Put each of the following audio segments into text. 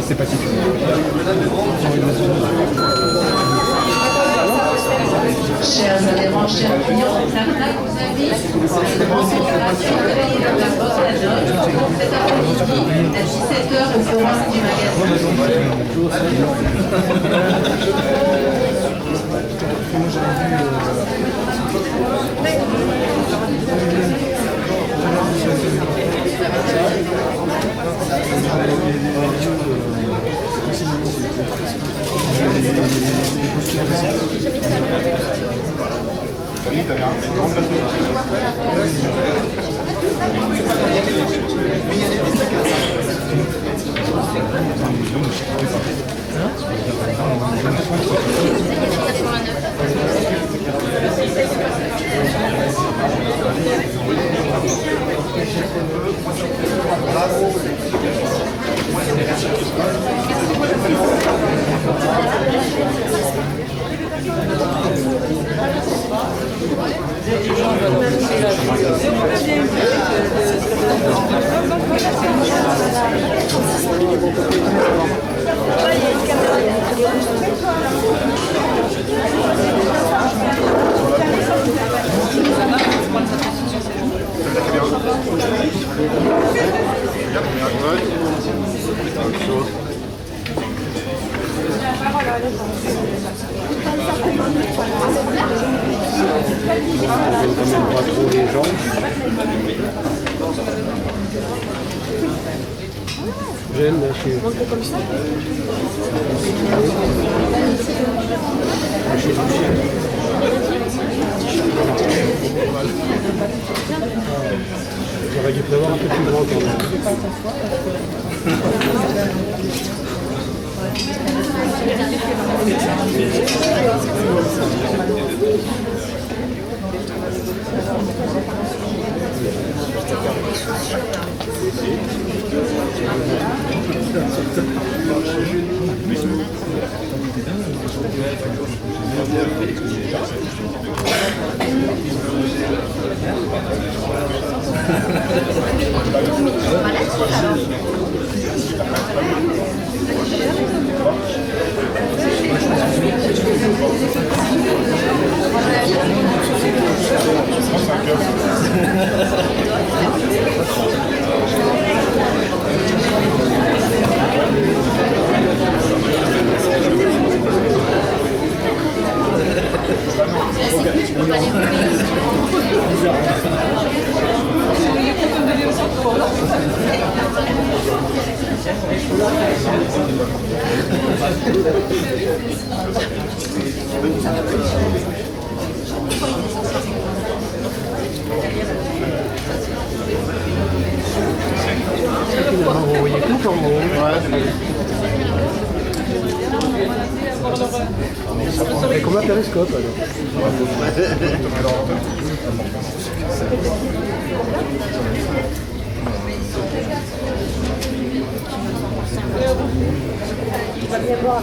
C'est pas si Chers adhérents, chers clients, la FNAC vous invite à une consultation veillée dans la porte à note cet après-midi à 17h au forum du J'aime, je suis... comme ça. J'aurais dû prévoir un peu plus grand quand même. Vous voyez tout comme vous. C'est comme un télescope alors. Il va bien voir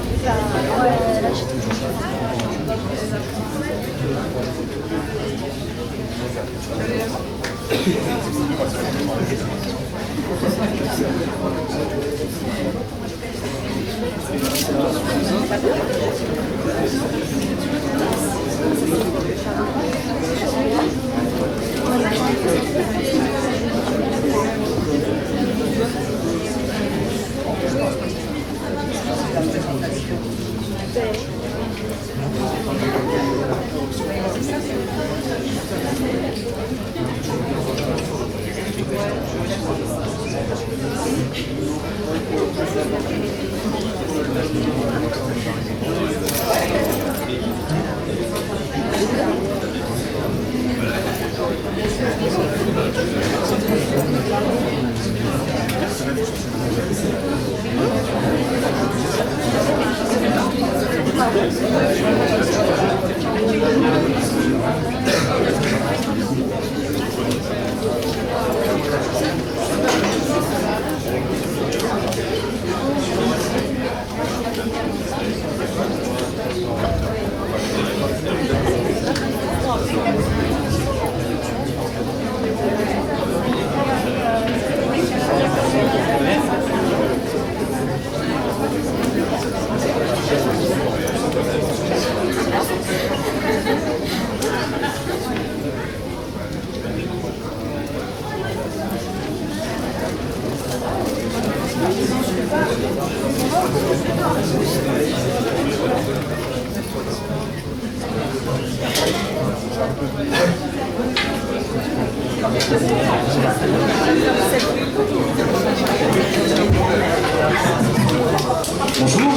Bonjour.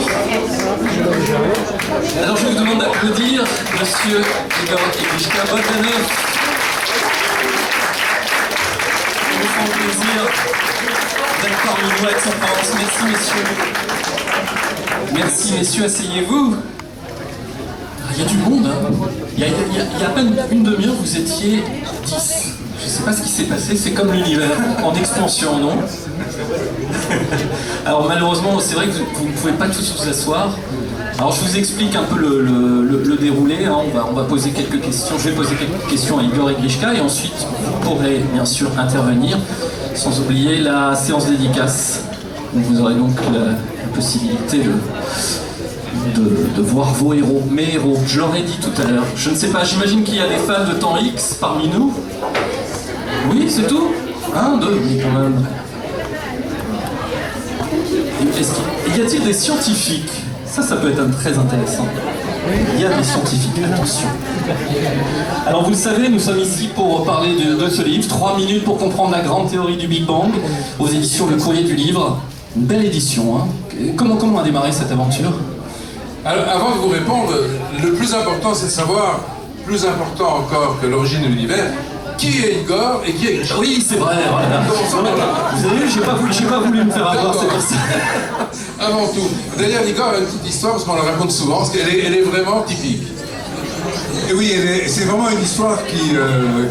Alors je vous demande d'applaudir Monsieur Igor Grishka Bogdanov. Ça nous fait plaisir d'être parmi nous à Aix-en-Provence. Merci messieurs. Merci messieurs, asseyez-vous. Il y a du monde, hein. Il y a à peine une demi-heure, vous étiez 10. Je ne sais pas ce qui s'est passé, c'est comme l'univers, en expansion, non? Alors malheureusement, c'est vrai que vous ne pouvez pas tous vous asseoir. Alors je vous explique un peu le déroulé, hein. On va poser quelques questions, je vais poser quelques questions à Igor et Grishka, et ensuite vous pourrez bien sûr intervenir, sans oublier la séance dédicace, où vous aurez donc la possibilité de voir vos héros, mes héros. Je l'aurais dit tout à l'heure. Je ne sais pas, j'imagine qu'il y a des fans de temps X parmi nous. Oui, c'est tout? Un, deux, mais quand même. Y a-t-il des scientifiques? Ça peut être très intéressant. Il y a des scientifiques, attention. Alors vous le savez, nous sommes ici pour parler de ce livre, 3 minutes pour comprendre la grande théorie du Big Bang, aux éditions Le Courrier du Livre. Une belle édition, hein. Comment a démarré cette aventure? Alors, avant de vous répondre, le plus important c'est de savoir, plus important encore que l'origine de l'univers, qui est Igor et qui est Grishka. Oui, c'est vrai, voilà. Vous avez vu, j'ai pas voulu me faire avoir, c'est comme ça. Avant tout. D'ailleurs, Igor a une petite histoire, parce qu'on la raconte souvent, parce qu'elle est vraiment typique. Et oui, c'est vraiment une histoire qui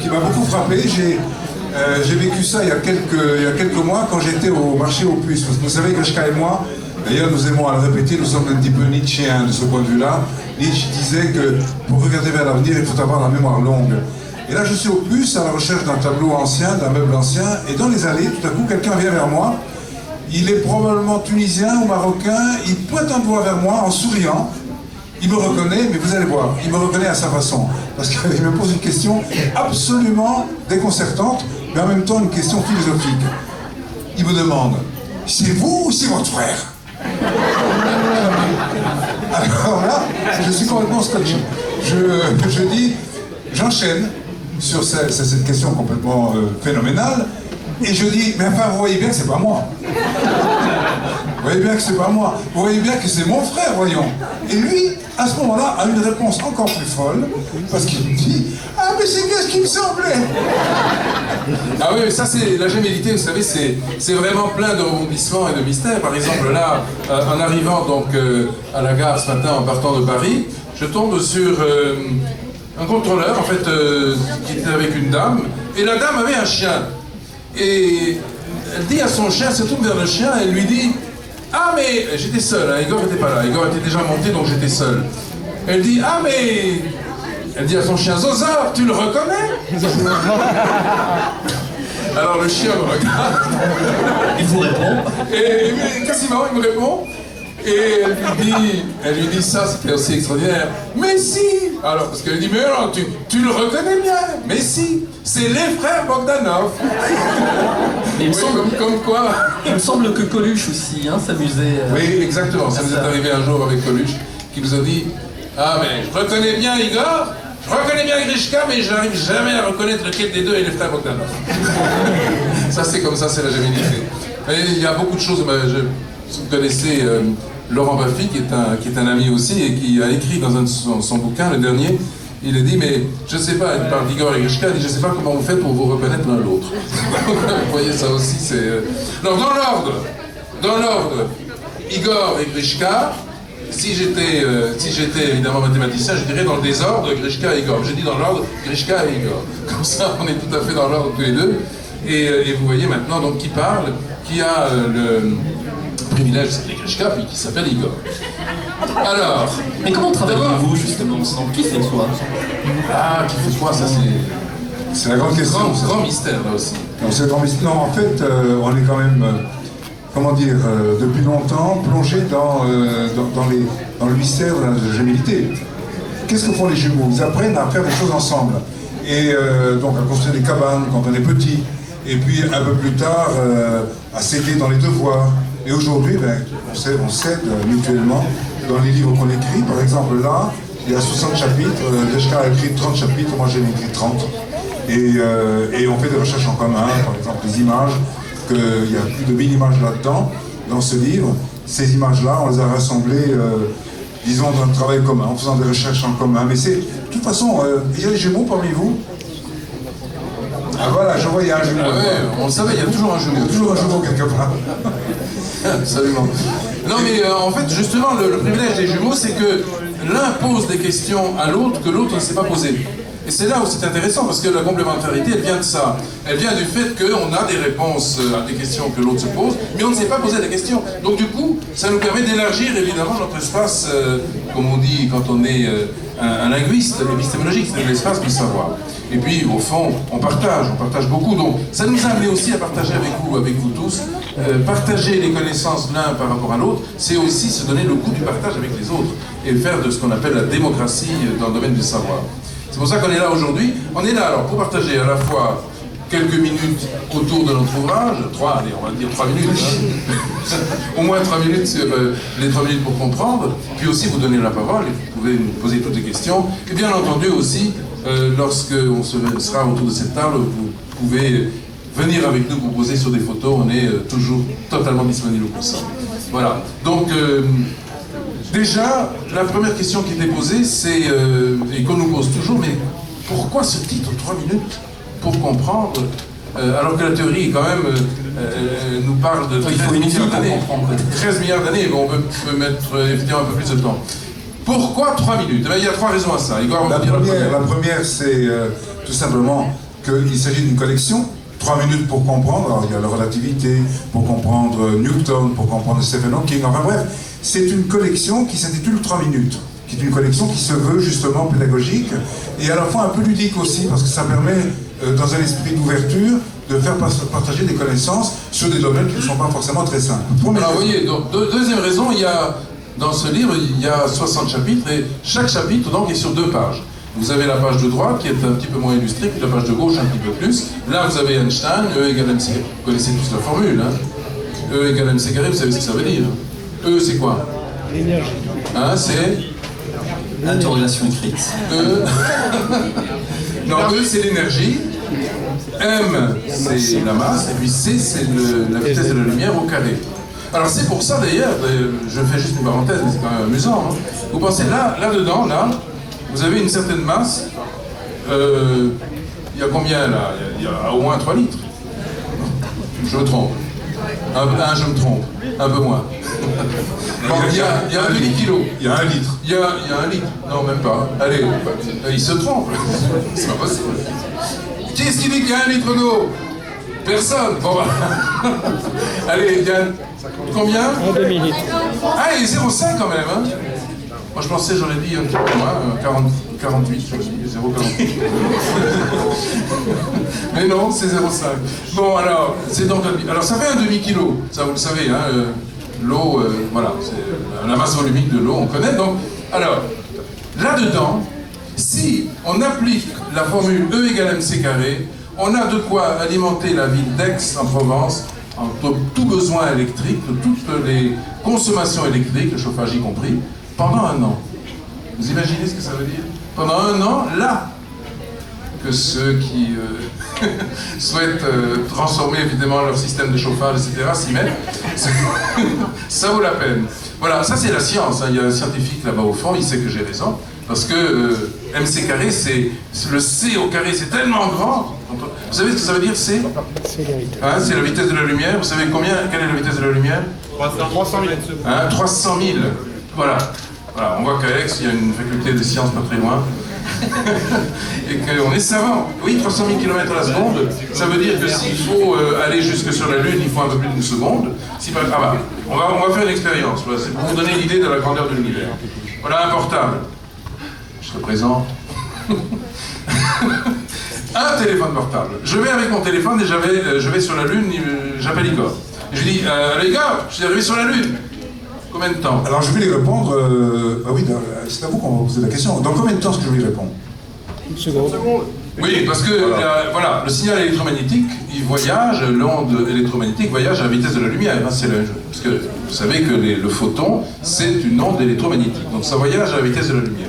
m'a beaucoup frappé. J'ai vécu ça il y a quelques mois quand j'étais au marché aux puces. Parce que vous savez, Grishka et moi, d'ailleurs nous aimons à le répéter, nous sommes un petit peu nietzschéens de ce point de vue-là. Nietzsche disait que pour regarder vers l'avenir, il faut avoir la mémoire longue. Et là, je suis aux puces à la recherche d'un tableau ancien, d'un meuble ancien, et dans les allées, tout à coup, quelqu'un vient vers moi. Il est probablement tunisien ou marocain, il pointe un doigt vers moi en souriant. Il me reconnaît, mais vous allez voir, il me reconnaît à sa façon. Parce qu'il me pose une question absolument déconcertante, mais en même temps une question philosophique. Il me demande, c'est vous ou c'est votre frère? Alors là, je suis complètement scotché. Je dis, j'enchaîne sur cette question complètement phénoménale, et je dis, mais enfin, vous voyez bien que c'est pas moi. Vous voyez bien que c'est pas moi. Vous voyez bien que c'est mon frère, voyons. Et lui, à ce moment-là, a une réponse encore plus folle, parce qu'il me dit, ah, mais c'est qu'est-ce qu'il me semblait. Ah oui, ça c'est la gémellité, vous savez, c'est vraiment plein de rebondissements et de mystères. Par exemple, là, en arrivant donc à la gare ce matin, en partant de Paris, je tombe sur un contrôleur, en fait, qui était avec une dame, et la dame avait un chien. Et elle dit à son chien, elle se tourne vers le chien, et elle lui dit, ah mais, j'étais seul, hein, Igor n'était pas là, Igor était déjà monté, donc j'étais seul. Elle dit, ah mais, elle dit à son chien, Zoza, tu le reconnais? Alors le chien me regarde. Il vous répond. Et quasiment, il me répond. Et elle lui dit ça, c'était aussi extraordinaire. Mais si! Alors, parce qu'elle dit, mais non, tu le reconnais bien. Mais si, c'est les frères Bogdanov. Mais comme quoi. Il me semble que Coluche aussi, hein, s'amusait. Oui, exactement. Ça nous est arrivé un jour avec Coluche, qui nous a dit, ah mais je reconnais bien Igor, je reconnais bien Grishka, mais je n'arrive jamais à reconnaître lequel des deux est les frères Bogdanov. Ça c'est comme ça, c'est la gémellité. Et il y a beaucoup de choses. Vous connaissez Laurent Baffy, qui est un ami aussi, et qui a écrit dans son bouquin, le dernier, Il a dit, mais je ne sais pas, il parle d'Igor et Grishka, il dit, je ne sais pas comment vous faites pour vous reconnaître l'un l'autre. Vous voyez, ça aussi, c'est... Alors, dans l'ordre, Igor et Grishka, si j'étais évidemment mathématicien, je dirais dans le désordre, Grishka et Igor. J'ai dit dans l'ordre, Grishka et Igor. Comme ça, on est tout à fait dans l'ordre tous les deux. Et vous voyez maintenant donc qui parle, qui a le privilège de s'appeler Grishka, puis qui s'appelle Igor. Alors... Mais comment travaillez-vous justement ensemble? Qui fait quoi? Ah, qui fait quoi? Ça C'est la grande question. Grand mystère là aussi. Non, en fait, on est quand même, depuis longtemps plongé dans le mystère de la gémellité. Qu'est-ce que font les jumeaux? Ils apprennent à faire des choses ensemble. Et donc à construire des cabanes quand on est petit. Et puis un peu plus tard, à s'aider dans les devoirs. Et aujourd'hui, on s'aide mutuellement dans les livres qu'on écrit. Par exemple, là, il y a 60 chapitres. Grishka a écrit 30 chapitres, moi j'ai écrit 30. Et on fait des recherches en commun, par exemple les images, qu'il y a plus de 1000 images là-dedans, dans ce livre. Ces images-là, on les a rassemblées, disons, dans un travail commun, en faisant des recherches en commun. Mais c'est, de toute façon, il y a des jumeaux parmi vous? Ah voilà, je vois, il y a un jumeau. Ah ouais, on le savait, il y a toujours un jumeau. Il y a toujours un jumeau quelque part. Absolument. Non mais en fait, justement, le privilège des jumeaux, c'est que l'un pose des questions à l'autre que l'autre ne s'est pas posées. Et c'est là où c'est intéressant, parce que la complémentarité, elle vient de ça. Elle vient du fait qu'on a des réponses à des questions que l'autre se pose, mais on ne s'est pas posé des questions. Donc du coup, ça nous permet d'élargir évidemment notre espace, comme on dit quand on est un linguiste, l'épistémologique, c'est l'espace du savoir. Et puis, au fond, on partage beaucoup. Donc, ça nous a amené aussi à partager avec vous tous. Partager les connaissances l'un par rapport à l'autre, c'est aussi se donner le goût du partage avec les autres et faire de ce qu'on appelle la démocratie dans le domaine du savoir. C'est pour ça qu'on est là aujourd'hui. On est là alors pour partager à la fois quelques minutes autour de notre ouvrage, on va dire 3 minutes, hein. Au moins 3 minutes, les 3 minutes pour comprendre, puis aussi vous donner la parole et vous pouvez nous poser toutes les questions. Et bien entendu aussi, lorsque on sera autour de cette table, vous pouvez venir avec nous, vous poser sur des photos, on est toujours totalement disponible pour ça. Voilà, donc déjà, la première question qui était posée, c'est, et qu'on nous pose toujours, mais pourquoi ce titre 3 minutes pour comprendre, alors que la théorie quand même nous parle de 13 milliards d'années. 13 milliards d'années, on peut mettre effectivement un peu plus de temps. Pourquoi 3 minutes? Eh bien, il y a 3 raisons à ça. Igor, la première, c'est tout simplement qu'il s'agit d'une collection. 3 minutes pour comprendre, alors il y a la relativité, pour comprendre Newton, pour comprendre Stephen Hawking, enfin bref, c'est une collection qui s'intitule 3 minutes, qui est une collection qui se veut justement pédagogique et à la fois un peu ludique aussi, parce que ça permet, dans un esprit d'ouverture, de faire partager des connaissances sur des domaines qui ne sont pas forcément très simples. Alors vous voyez, donc, deuxième raison, dans ce livre, il y a 60 chapitres et chaque chapitre donc est sur 2 pages. Vous avez la page de droite qui est un petit peu moins illustrée, puis la page de gauche un petit peu plus. Là, vous avez Einstein, E égale mc carré. Vous connaissez tous la formule, hein? E égale mc carré, vous savez ce que ça veut dire. E, c'est quoi? L'énergie. Hein, c'est Interrogation écrite. E. Non, E, c'est l'énergie. M, c'est la masse. Et puis C, c'est la vitesse de la lumière au carré. Alors c'est pour ça d'ailleurs, je fais juste une parenthèse, mais c'est quand même amusant. Hein? Vous pensez là-dedans, là, vous avez une certaine masse. Il y a combien là? Il y a au moins 3 litres. Je me trompe. Je me trompe. Un peu moins. Bon, il y a un demi-kilo. Il y a 1 litre. Il y a 1 litre. Non, même pas. Allez, il se trompe. C'est pas possible. Qui est-ce qui dit qu'il y a 1 litre d'eau? Personne. Bon, allez, il y a combien? Un demi-litre. Ah, il est 0,5 quand même, hein? Moi, je pensais, j'aurais dit un petit peu moins, 48, je me suis dit 0,48. Mais non, c'est 0,5. Bon, alors, c'est donc... Alors, ça fait un demi-kilo, ça vous le savez, hein? L'eau, voilà, c'est la masse volumique de l'eau, on connaît. Donc, alors, là-dedans, si on applique la formule E égale mc carré, on a de quoi alimenter la ville d'Aix en Provence en tout besoin électrique, de toutes les consommations électriques, le chauffage y compris, pendant 1 an. Vous imaginez ce que ça veut dire? Pendant 1 an, là, que ceux qui souhaitent transformer évidemment leur système de chauffage, etc., s'y mettent, ça vaut la peine. Voilà, ça c'est la science, hein. Il y a un scientifique là-bas au fond, il sait que j'ai raison. Parce que MC carré, c'est le C au carré, c'est tellement grand. Vous savez ce que ça veut dire, C? Hein, c'est la vitesse de la lumière. Vous savez quelle est la vitesse de la lumière? 300 000. Hein, 300 000. Voilà. Voilà. On voit qu'à Aix, il y a une faculté de sciences pas très loin. Et qu'on est savant. Oui, 300 000 km à la seconde, ça veut dire que s'il faut aller jusque sur la Lune, il faut un peu plus d'une seconde. On va faire une expérience, voilà, c'est pour vous donner l'idée de la grandeur de l'univers. Voilà un portable. Je te présente. Un téléphone portable. Je vais avec mon téléphone et je vais sur la Lune, j'appelle Igor. Je lui dis, Igor, je suis arrivé sur la Lune. Combien de temps? Alors je vais lui répondre, ah oui, c'est à vous qu'on va poser la question. Dans combien de temps est-ce que je vais lui répondre? Une seconde. Oui, parce que voilà, le signal électromagnétique, il voyage, l'onde électromagnétique voyage à la vitesse de la lumière. Hein, parce que vous savez que le photon, c'est une onde électromagnétique. Donc ça voyage à la vitesse de la lumière.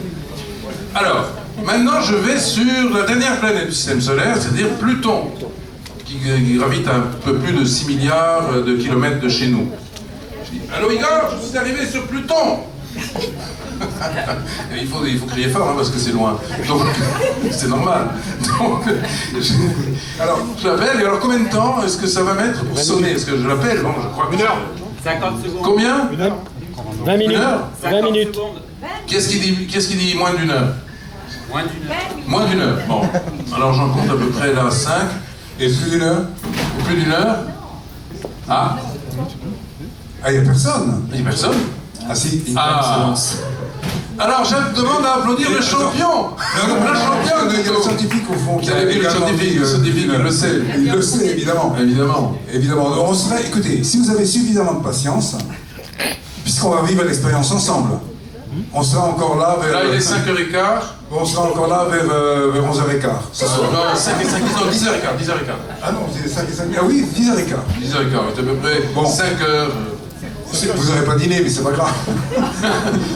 Alors, maintenant je vais sur la dernière planète du système solaire, c'est-à-dire Pluton, qui gravite à un peu plus de 6 milliards de kilomètres de chez nous. Je dis, allô Igor, je suis arrivé sur Pluton. il faut crier fort hein, parce que c'est loin. Donc, c'est normal. Donc, alors, je l'appelle, et alors combien de temps est-ce que ça va mettre pour sonner? Est-ce que je l'appelle? Bon, je crois que... 1 heure. 50 secondes. Combien? 1 heure. 20 minutes. 20 minutes. Qu'est-ce qu'il dit moins d'une heure? Moins d'une heure. Moins d'une heure. Bon. Alors j'en compte à peu près là 5. Et plus d'une heure? Et plus d'une heure? Ah. Ah, il n'y a personne. Il n'y a personne? Ah si. Ah. Alors je demande à applaudir le champion. Le champion. Il y a le scientifique au fond. Qui a vu le scientifique, il le sait. Il le sait, évidemment. Évidemment. Évidemment. On serait, écoutez, si vous avez suffisamment de patience, puisqu'on va vivre l'expérience ensemble, on sera encore là vers... Là il est 5h15. On sera encore là vers 11h15. Ce soir. Non, 5h15, non, 10h15. Ah non, c'est 5 et 5. Ah oui, 10h15. 10h15, c'est à peu près Bon. 5h. Vous n'aurez pas dîné, mais c'est pas grave.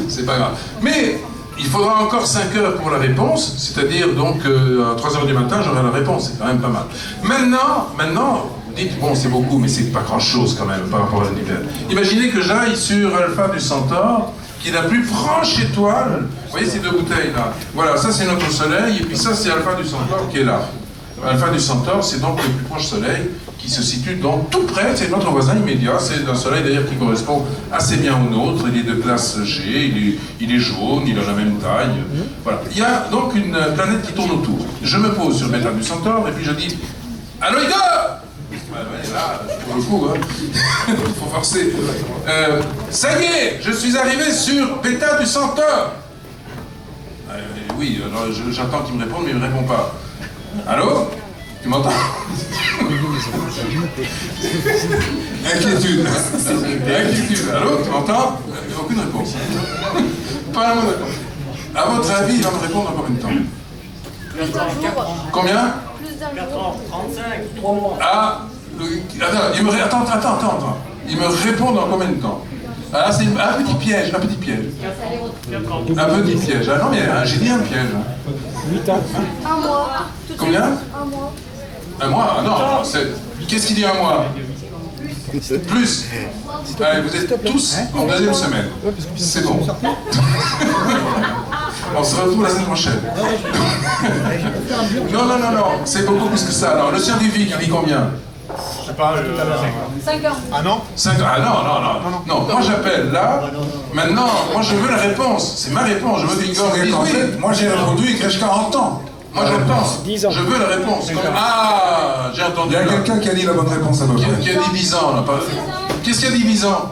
C'est pas grave. Mais il faudra encore 5 heures pour la réponse, c'est-à-dire donc à 3h du matin, j'aurai la réponse, c'est quand même pas mal. Maintenant, dites, bon, c'est beaucoup, mais c'est pas grand-chose quand même par rapport à l'univers. Imaginez que j'aille sur Alpha du Centaure, qui est la plus proche étoile. Vous voyez ces deux bouteilles-là? Voilà, ça c'est notre Soleil, et puis ça c'est Alpha du Centaure qui est là. Alpha du Centaure, c'est donc le plus proche Soleil, qui se situe donc tout près, c'est notre voisin immédiat, c'est un Soleil d'ailleurs qui correspond assez bien au nôtre, il est de classe G, il est jaune, il a la même taille, voilà. Il y a donc une planète qui tourne autour. Je me pose sur Bêta du Centaure et puis je dis « Allô Igor !» Là, pour le coup, hein. Il faut forcer. Ça y est, je suis arrivé sur Bêta du Centaure. Oui, alors j'attends qu'il me réponde, mais il ne me répond pas. Allô? Tu m'entends? Inquiétude. Inquiétude. Allô? Tu m'entends? Aucune réponse. Pas un mot d'accord. À votre avis, il va me répondre en combien de temps? Plus d'un jour. Combien? Plus d'un jour. 4 ans, 35, 3 mois. Ah, attends. Il me répond dans combien de temps? Ah, c'est un petit piège, un petit piège. Un petit piège. Ah non, mais j'ai dit un piège. 8 ans. Un mois. Tout de Combien? suite. Un mois. Un mois? Ah non, qu'est-ce qu'il dit un mois? Plus. Allez, vous êtes tous en deuxième semaine. C'est bon. On se retrouve la semaine prochaine. Non, c'est beaucoup plus que ça. Alors, le scientifique, il dit combien? Je sais pas, 5 ans. Ah non? 5 ans. Ah non. Moi j'appelle là. Maintenant, moi je veux la réponse. C'est ma réponse. Je veux qu'Igor dise En oui. fait, moi j'ai répondu et Greshka entend. Moi j'entends. 10 ans. Je veux la réponse. Ah, j'ai entendu. Il y a là. quelqu'un qui a dit la bonne réponse à peu près. Qui a dit 10 ans là. Qu'est-ce qu'il a dit 10 ans?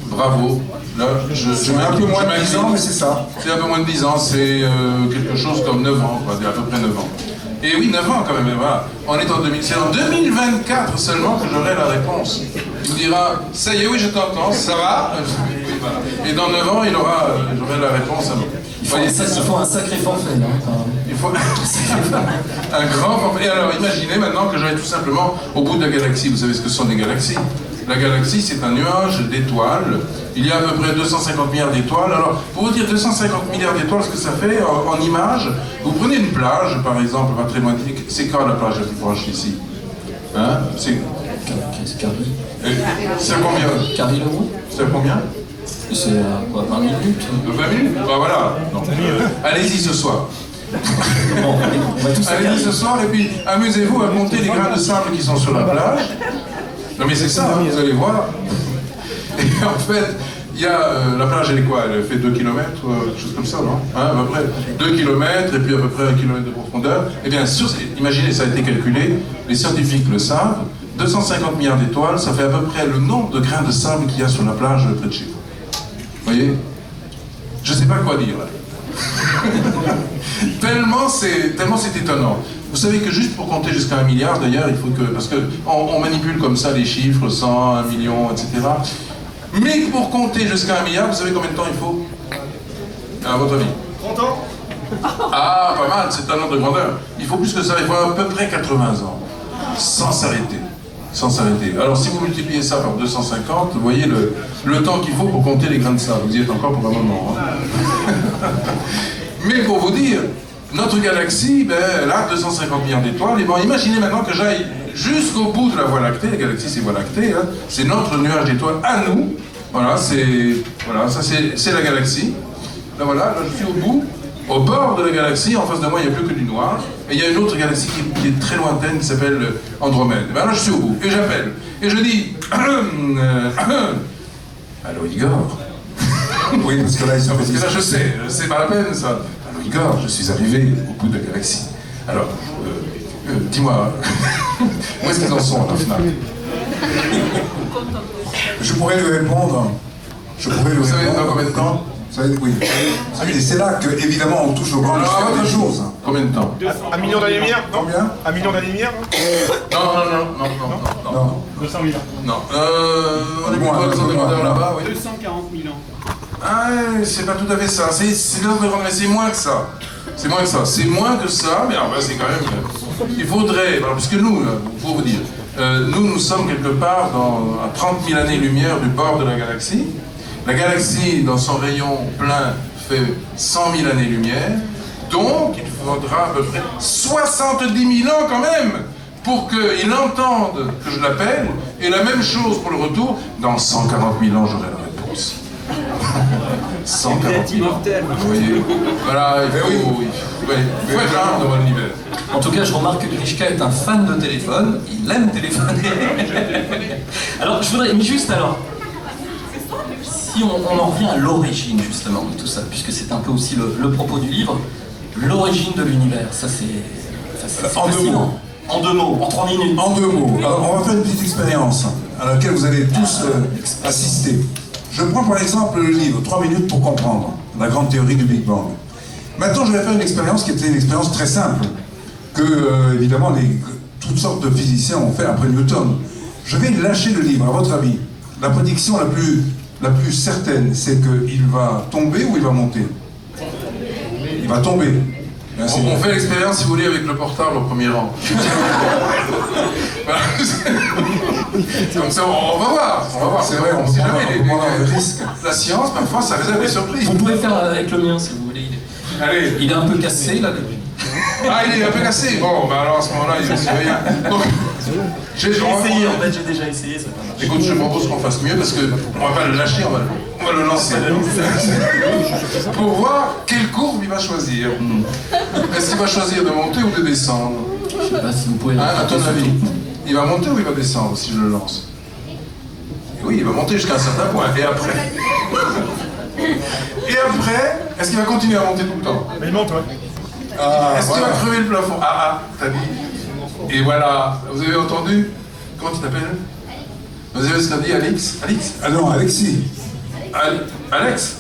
Bravo. Là, C'est un peu moins de 10 ans, mais c'est ça. C'est un peu moins de 10 ans. C'est quelque chose comme 9 ans, quoi, à peu près 9 ans. Et oui, 9 ans quand même, voilà. On est en 2000, c'est en 2024 seulement que j'aurai la réponse. Il me dira, ça y est, oui, je t'entends, ça va? Oui, voilà. Et dans 9 ans, j'aurai la réponse à moi. Il faut un sacré forfait, là. Il faut un grand forfait. Et alors, imaginez maintenant que j'arrive tout simplement au bout de la galaxie. Vous savez ce que sont des galaxies? La galaxie, c'est un nuage d'étoiles. Il y a à peu près 250 milliards d'étoiles. Alors, pour vous dire 250 milliards d'étoiles, ce que ça fait en images, vous prenez une plage, par exemple, pas très loin. C'est quoi la plage la plus proche ici? Hein? C'est Carrie. à combien? Carrie Leroux. C'est à combien? C'est quoi, 20 minutes 20 minutes? Bah voilà. Non. Allez-y ce soir. Bon, on va tous Allez-y ce soir et puis amusez-vous à monter les grains de sable qui sont sur la plage. Non mais c'est ça, hein, vous allez voir. Et en fait, il y a la plage, elle est quoi? Elle fait 2 km, quelque chose comme ça, non? Hein, à peu près 2 km et puis à peu près 1 km de profondeur. Et bien sûr, imaginez, ça a été calculé, les scientifiques le savent, 250 milliards d'étoiles, ça fait à peu près le nombre de grains de sable qu'il y a sur la plage près de chez vous. Vous voyez? Je ne sais pas quoi dire là. tellement c'est étonnant. Vous savez que juste pour compter jusqu'à 1 milliard, d'ailleurs, il faut que... Parce qu'on manipule comme ça les chiffres, 100, 1 million, etc. Mais pour compter jusqu'à 1 milliard, vous savez combien de temps il faut? À votre avis? 30 ans. Ah, pas mal, c'est un ordre de grandeur. Il faut plus que ça, il faut à peu près 80 ans. Sans s'arrêter. Sans s'arrêter. Alors si vous multipliez ça par 250, vous voyez le temps qu'il faut pour compter les grains de sable. Vous y êtes encore pour un moment. Hein. Mais pour vous dire, notre galaxie, ben, elle a 250 milliards d'étoiles. Et bon, imaginez maintenant que j'aille jusqu'au bout de la Voie lactée. La galaxie, c'est Voie lactée. Hein. C'est notre nuage d'étoiles à nous. Voilà, ça c'est la galaxie. Là, voilà, là, je suis au bout. Au bord de la galaxie, en face de moi, il n'y a plus que du noir. Et il y a une autre galaxie qui est très lointaine, qui s'appelle Andromède. Ben là, je suis au bout. Et j'appelle. Et je dis... Allô, Igor? Oui, parce que là, ils sont... Parce que là, je sais, c'est pas la peine, ça. Allô, Igor, je suis arrivé au bout de la galaxie. Alors, dis-moi, où est-ce qu'ils en sont, à la FNAC? Je pourrais lui répondre. Vous savez dans combien de temps? Oui. Et c'est là que, évidemment, on touche au grand mystère des choses. Combien de temps? 1 million d'années-lumière? Combien? 1 million d'années-lumière? Non. 200 000 ans. Non. On est plutôt dans des grandeurs là-bas, oui. 240 000 ans. Ah, c'est pas tout à fait ça. C'est l'ordre de grandeur, mais c'est moins que ça. C'est moins que ça. C'est moins que ça, mais enfin, c'est quand même... Il faudrait... Alors, puisque nous, pour vous dire, nous sommes quelque part à 30 000 années-lumière du bord de la galaxie. La galaxie, dans son rayon plein, fait 100 000 années-lumière. Donc, il faudra à peu près 70 000 ans quand même pour qu'il entende que je l'appelle. Et la même chose pour le retour. Dans 140 000 ans, j'aurai la réponse. 140 000 ans. Vous voyez? Voilà, il faut être là dans l'univers. En tout cas, je remarque que Grishka est un fan de téléphone. Il aime téléphoner. Alors, je voudrais... Mais juste alors... Si on en revient à l'origine justement de tout ça, puisque c'est un peu aussi le propos du livre, l'origine de l'univers, ça c'est En 2 mots. En 2 mots, en 3 minutes. En 2 mots. Alors, on va faire une petite expérience à laquelle vous allez tous assister. Je prends par exemple le livre 3 minutes pour comprendre la grande théorie du Big Bang. Maintenant, je vais faire une expérience qui était une expérience très simple, que évidemment toutes sortes de physiciens ont fait après Newton. Je vais lâcher le livre, à votre avis. La prédiction la plus certaine, c'est qu'il va tomber ou il va monter? Il va tomber. On fait l'expérience, si vous voulez, avec le portable au premier rang. Comme ça, on va voir. C'est vrai, on sait prend jamais. le risque. La science, parfois, ça réserve des surprises. Vous pouvez faire avec le mien si vous voulez. Allez. Il est un peu cassé là. Ah, il est un peu cassé. Bon, bah alors à ce moment-là, il ne sait rien. Donc, J'ai essayé, en fait, j'ai déjà essayé, ça marche. écoute, je propose qu'on fasse mieux parce qu'on va pas le lâcher, on va le lancer. Pour voir quelle courbe il va choisir. Est-ce qu'il va choisir de monter ou de descendre? Je sais pas si vous pouvez... À ton avis, il va monter ou il va descendre si je le lance? Oui, il va monter jusqu'à un certain point. Et après? Et après, est-ce qu'il va continuer à monter tout le temps? Mais il monte, ouais. Est-ce qu'il va crever le plafond? T'as dit. Et voilà, vous avez entendu? Comment tu t'appelles? Vous avez ce qu'a dit Alex? Ah non, Alexis. Alex?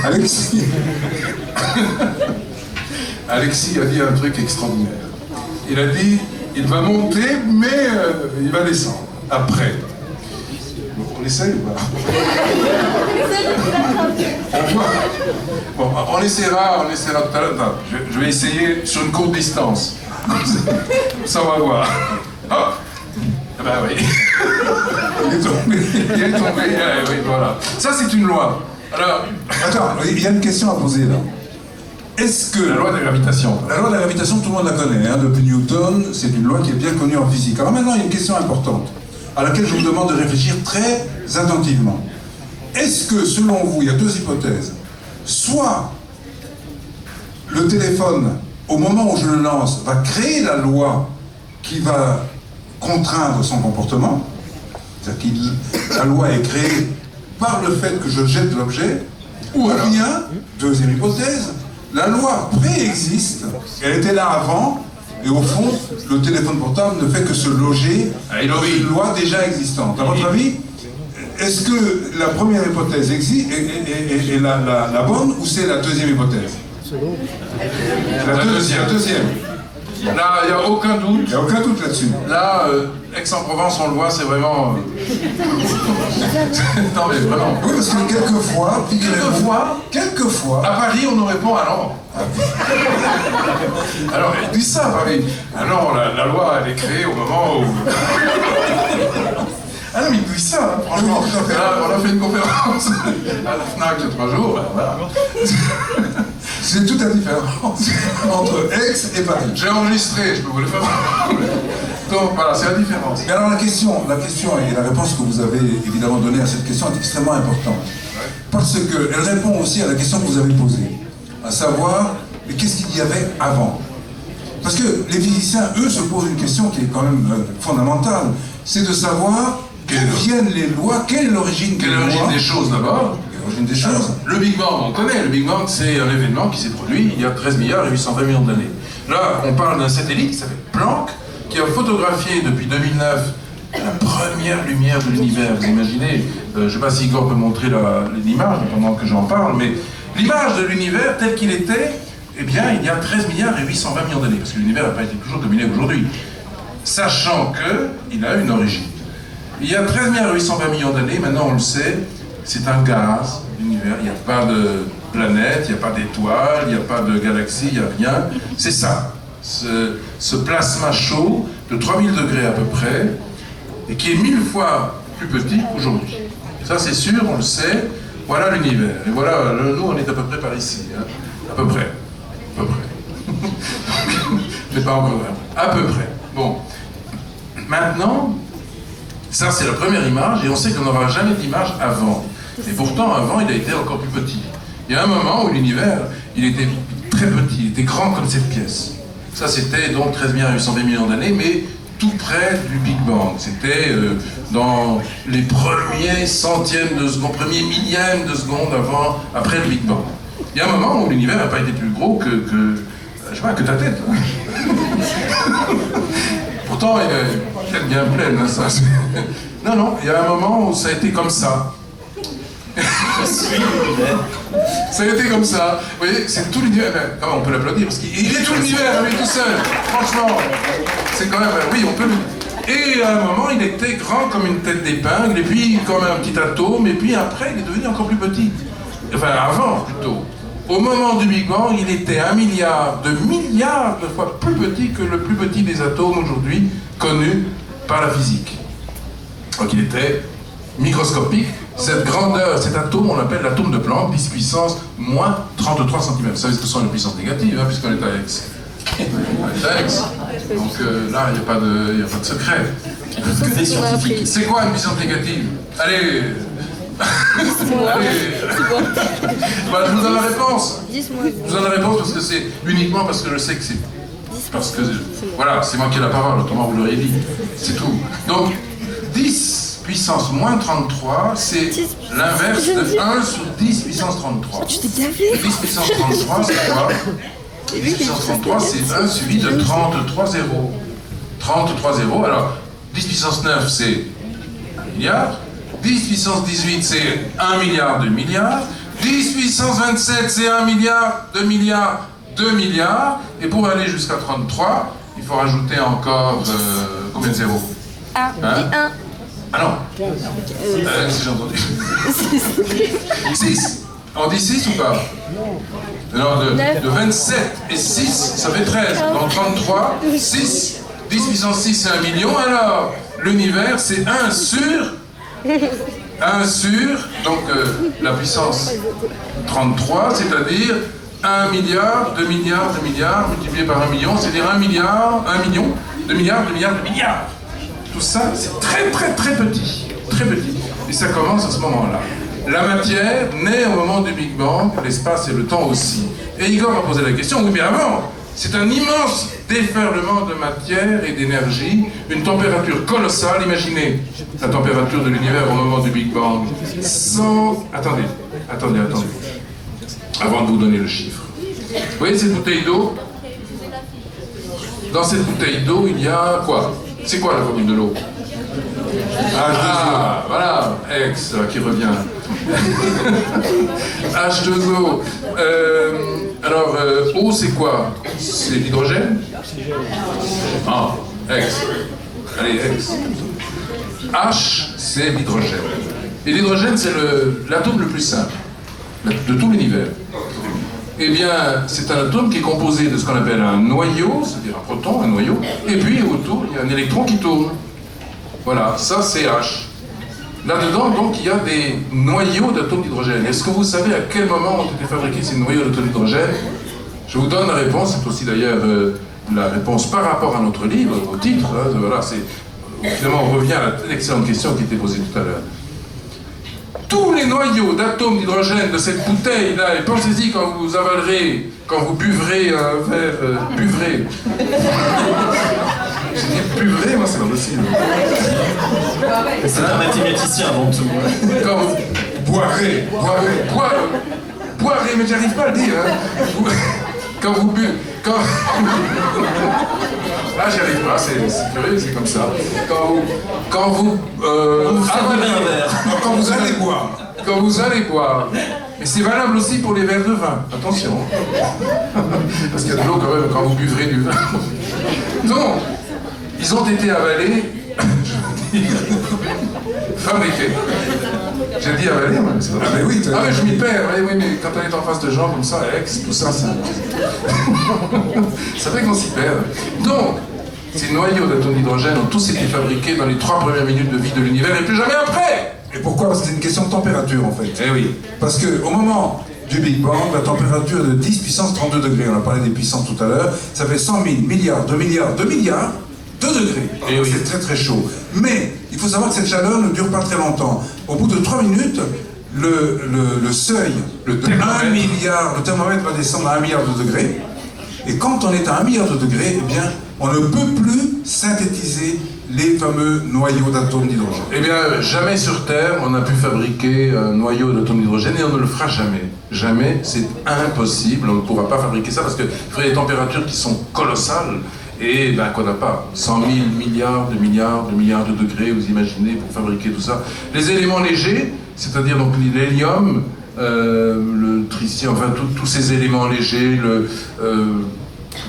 Alexis. Alexis a dit un truc extraordinaire. Il a dit, il va monter, mais il va descendre. Après. On essaye ou pas? Bon, on essaiera tout à l'heure. Non, je vais essayer sur une courte distance. Ça, on va voir. Oh. Ah ben oui. Il est tombé. Oui, voilà. Ça, c'est une loi. Alors, Attends, il y a une question à poser là. Est-ce que... la loi de la gravitation. La loi de la gravitation, tout le monde la connaît. Hein, depuis Newton, c'est une loi qui est bien connue en physique. Alors maintenant, il y a une question importante, à laquelle je vous demande de réfléchir très attentivement. est-ce que, selon vous, il y a deux hypothèses. Soit le téléphone, au moment où je le lance, va créer la loi qui va contraindre son comportement, c'est-à-dire que la loi est créée par le fait que je jette l'objet, ou bien, deuxième hypothèse, la loi préexiste, elle était là avant, et au fond, le téléphone portable ne fait que se loger dans une loi déjà existante. À votre avis, est-ce que la première hypothèse existe est la bonne, ou c'est la deuxième hypothèse? La deuxième. Là, il n'y a aucun doute. Il n'y a aucun doute là-dessus. Là, Aix-en-Provence, on le voit, c'est vraiment... non mais vraiment. Oui, parce que quelquefois, à Paris, on nous répond alors. Alors, ils disent ça à Paris. Alors, la loi, elle est créée au moment où... Ah non, mais ils disent ça, hein, franchement. Là, on a fait une conférence à la FNAC il y a 3 jours, ben, voilà. C'est toute la différence entre Aix et Paris. J'ai enregistré, je peux vous le faire. Donc voilà, c'est la différence. Mais alors la question et la réponse que vous avez évidemment donnée à cette question est extrêmement importante. Parce qu'elle répond aussi à la question que vous avez posée. À savoir, mais qu'est-ce qu'il y avait avant? Parce que les physiciens, eux, se posent une question qui est quand même fondamentale. C'est de savoir d'où viennent les lois, quelle est l'origine des lois. Quelle est l'origine des choses d'abord? Des choses. Alors, le Big Bang, on connaît. Le Big Bang, c'est un événement qui s'est produit il y a 13 milliards et 820 millions d'années. Là, on parle d'un satellite qui s'appelle Planck, qui a photographié depuis 2009 la première lumière de l'univers. Vous imaginez, je ne sais pas si Igor peut montrer l'image pendant que j'en parle, mais l'image de l'univers tel qu'il était, eh bien, il y a 13 milliards et 820 millions d'années, parce que l'univers n'a pas été toujours comme il est aujourd'hui. Sachant qu'il a une origine. Il y a 13 milliards et 820 millions d'années, maintenant on le sait, c'est un gaz, l'univers, il n'y a pas de planète, il n'y a pas d'étoiles, il n'y a pas de galaxie, il n'y a rien. C'est ça, ce plasma chaud de 3000 degrés à peu près, et qui est 1000 fois plus petit qu'aujourd'hui. Ça c'est sûr, on le sait, voilà l'univers. Et voilà, nous on est à peu près par ici, hein. À peu près. Mais pas encore, à peu près. Bon, maintenant, ça c'est la première image, et on sait qu'on n'aura jamais d'image avant. Et pourtant, avant, il a été encore plus petit. Il y a un moment où l'univers, il était très petit, il était grand comme cette pièce. Ça, c'était donc 13 820 millions d'années, mais tout près du Big Bang. C'était dans les premiers centièmes de seconde, premiers millièmes de seconde après le Big Bang. Il y a un moment où l'univers n'a pas été plus gros que je sais pas, que ta tête. Pourtant, elle est bien pleine, hein, ça. Non, il y a un moment où ça a été comme ça. Ça a été comme ça. Vous voyez, c'est tout l'univers. On peut l'applaudir parce qu'il est tout l'univers, lui tout seul. Franchement, c'est quand même. Oui, on peut. Et à un moment, il était grand comme une tête d'épingle, et puis comme un petit atome, et puis après, il est devenu encore plus petit. Enfin, avant plutôt. Au moment du Big Bang, il était 1 milliard de fois plus petit que le plus petit des atomes aujourd'hui connus par la physique. Donc il était microscopique. Cette grandeur, cet atome, on l'appelle l'atome de Planck, 10 puissance moins 33 cm. Vous savez ce que sont les puissances négatives, hein, puisqu'on est à Aix. On est à Aix. Donc là, il n'y a pas de secret. C'est quoi une puissance négative? Allez. Allez. Voilà, je vous donne la réponse. Je vous donne la réponse parce que c'est uniquement parce que je sais que c'est... Parce que, voilà, c'est moi qui ai la parole, autrement vous l'auriez dit. C'est tout. Donc, 10 puissance moins 33, c'est l'inverse de 1 sur 10 puissance 33. 10 puissance 33, c'est quoi? 10 puissance 33, c'est 1 suivi de 33 zéros. 33 zéros, alors 10 puissance 9, c'est 1 milliard. 10 puissance 18, c'est 1 milliard, 2 milliards. 10 puissance 27, c'est 1 milliard, 2 milliards, 2 milliards. Et pour aller jusqu'à 33, il faut rajouter encore combien de zéros? 1. Hein? Ah non. Si j'ai entendu. 6. On dit 6 ou pas? Non, de 27 et 6, ça fait 13. Donc 33, 6. 10 puissance 6, c'est 1 million. Alors, l'univers, c'est 1 sur... 1 sur, donc la puissance 33, c'est-à-dire 1 milliard, 2 milliards, 2 milliards, multiplié par 1 million, c'est-à-dire 1 milliard, 1 million, 2 milliards, 2 milliards, 2 milliards. Tout ça, c'est très, très, très petit. Très petit. Et ça commence à ce moment-là. La matière naît au moment du Big Bang, l'espace et le temps aussi. Et Igor a posé la question, oui mais avant, c'est un immense déferlement de matière et d'énergie, une température colossale. Imaginez la température de l'univers au moment du Big Bang. Attendez. Avant de vous donner le chiffre. Vous voyez cette bouteille d'eau? Dans cette bouteille d'eau, il y a quoi? C'est quoi la formule de l'eau? Ah, voilà, X qui revient. H2O. Alors, O, c'est quoi? C'est l'hydrogène? Ah, X. Allez, X. H, c'est l'hydrogène. Et l'hydrogène, c'est l'atome le plus simple de tout l'univers. Eh bien, c'est un atome qui est composé de ce qu'on appelle un noyau, c'est-à-dire un proton, un noyau, et puis autour, il y a un électron qui tourne. Voilà, ça c'est H. Là-dedans, donc, il y a des noyaux d'atomes d'hydrogène. Est-ce que vous savez à quel moment ont été fabriqués ces noyaux d'atomes d'hydrogène? Je vous donne la réponse, c'est aussi d'ailleurs la réponse par rapport à notre livre, au titre. Hein, voilà, finalement, on revient à l'excellente question qui était posée tout à l'heure. Tous les noyaux d'atomes d'hydrogène de cette bouteille-là, et pensez-y quand vous avalerez, quand vous buvrez un verre, buvrez. J'ai dit buvrez, moi c'est pas possible. C'est un mathématicien avant tout. Quand vous boirez, mais j'arrive pas à le dire. Hein. Quand vous buvez, là j'y arrive pas, c'est curieux, c'est comme ça. Quand vous allez boire. Et c'est valable aussi pour les verres de vin, attention. Parce qu'il y a de l'eau quand même quand vous buvrez du vin. Donc, ils ont été avalés, fabriqués. J'ai dit avaler, moi, c'est vrai. Ah mais oui, mais je m'y perds, oui, mais quand on est en face de gens comme ça, ex, tout ça, c'est vrai qu'on s'y perd. Donc, ces noyaux d'atomes d'hydrogène ont tous été fabriqués dans les 3 premières minutes de vie de l'univers et plus jamais après. Et pourquoi? Parce que c'est une question de température en fait. Eh oui. Parce qu'au moment du Big Bang, la température est de 10 puissance 32 degrés. On a parlé des puissances tout à l'heure. Ça fait 100 000 milliards de milliards de milliards de degrés. Et oui. C'est très très chaud. Mais il faut savoir que cette chaleur ne dure pas très longtemps. Au bout de 3 minutes, le seuil de 1 milliard, le thermomètre va descendre à 1 milliard de degrés. Et quand on est à 1 milliard de degrés, eh bien, on ne peut plus synthétiser les fameux noyaux d'atomes d'hydrogène. Eh bien, jamais sur Terre, on a pu fabriquer un noyau d'atomes d'hydrogène et on ne le fera jamais. Jamais, c'est impossible, on ne pourra pas fabriquer ça parce qu'il faudrait des températures qui sont colossales et ben, qu'on n'a pas. 100 000 milliards de degrés, vous imaginez, pour fabriquer tout ça. Les éléments légers, c'est-à-dire donc l'hélium, le tritium, enfin tous ces éléments légers,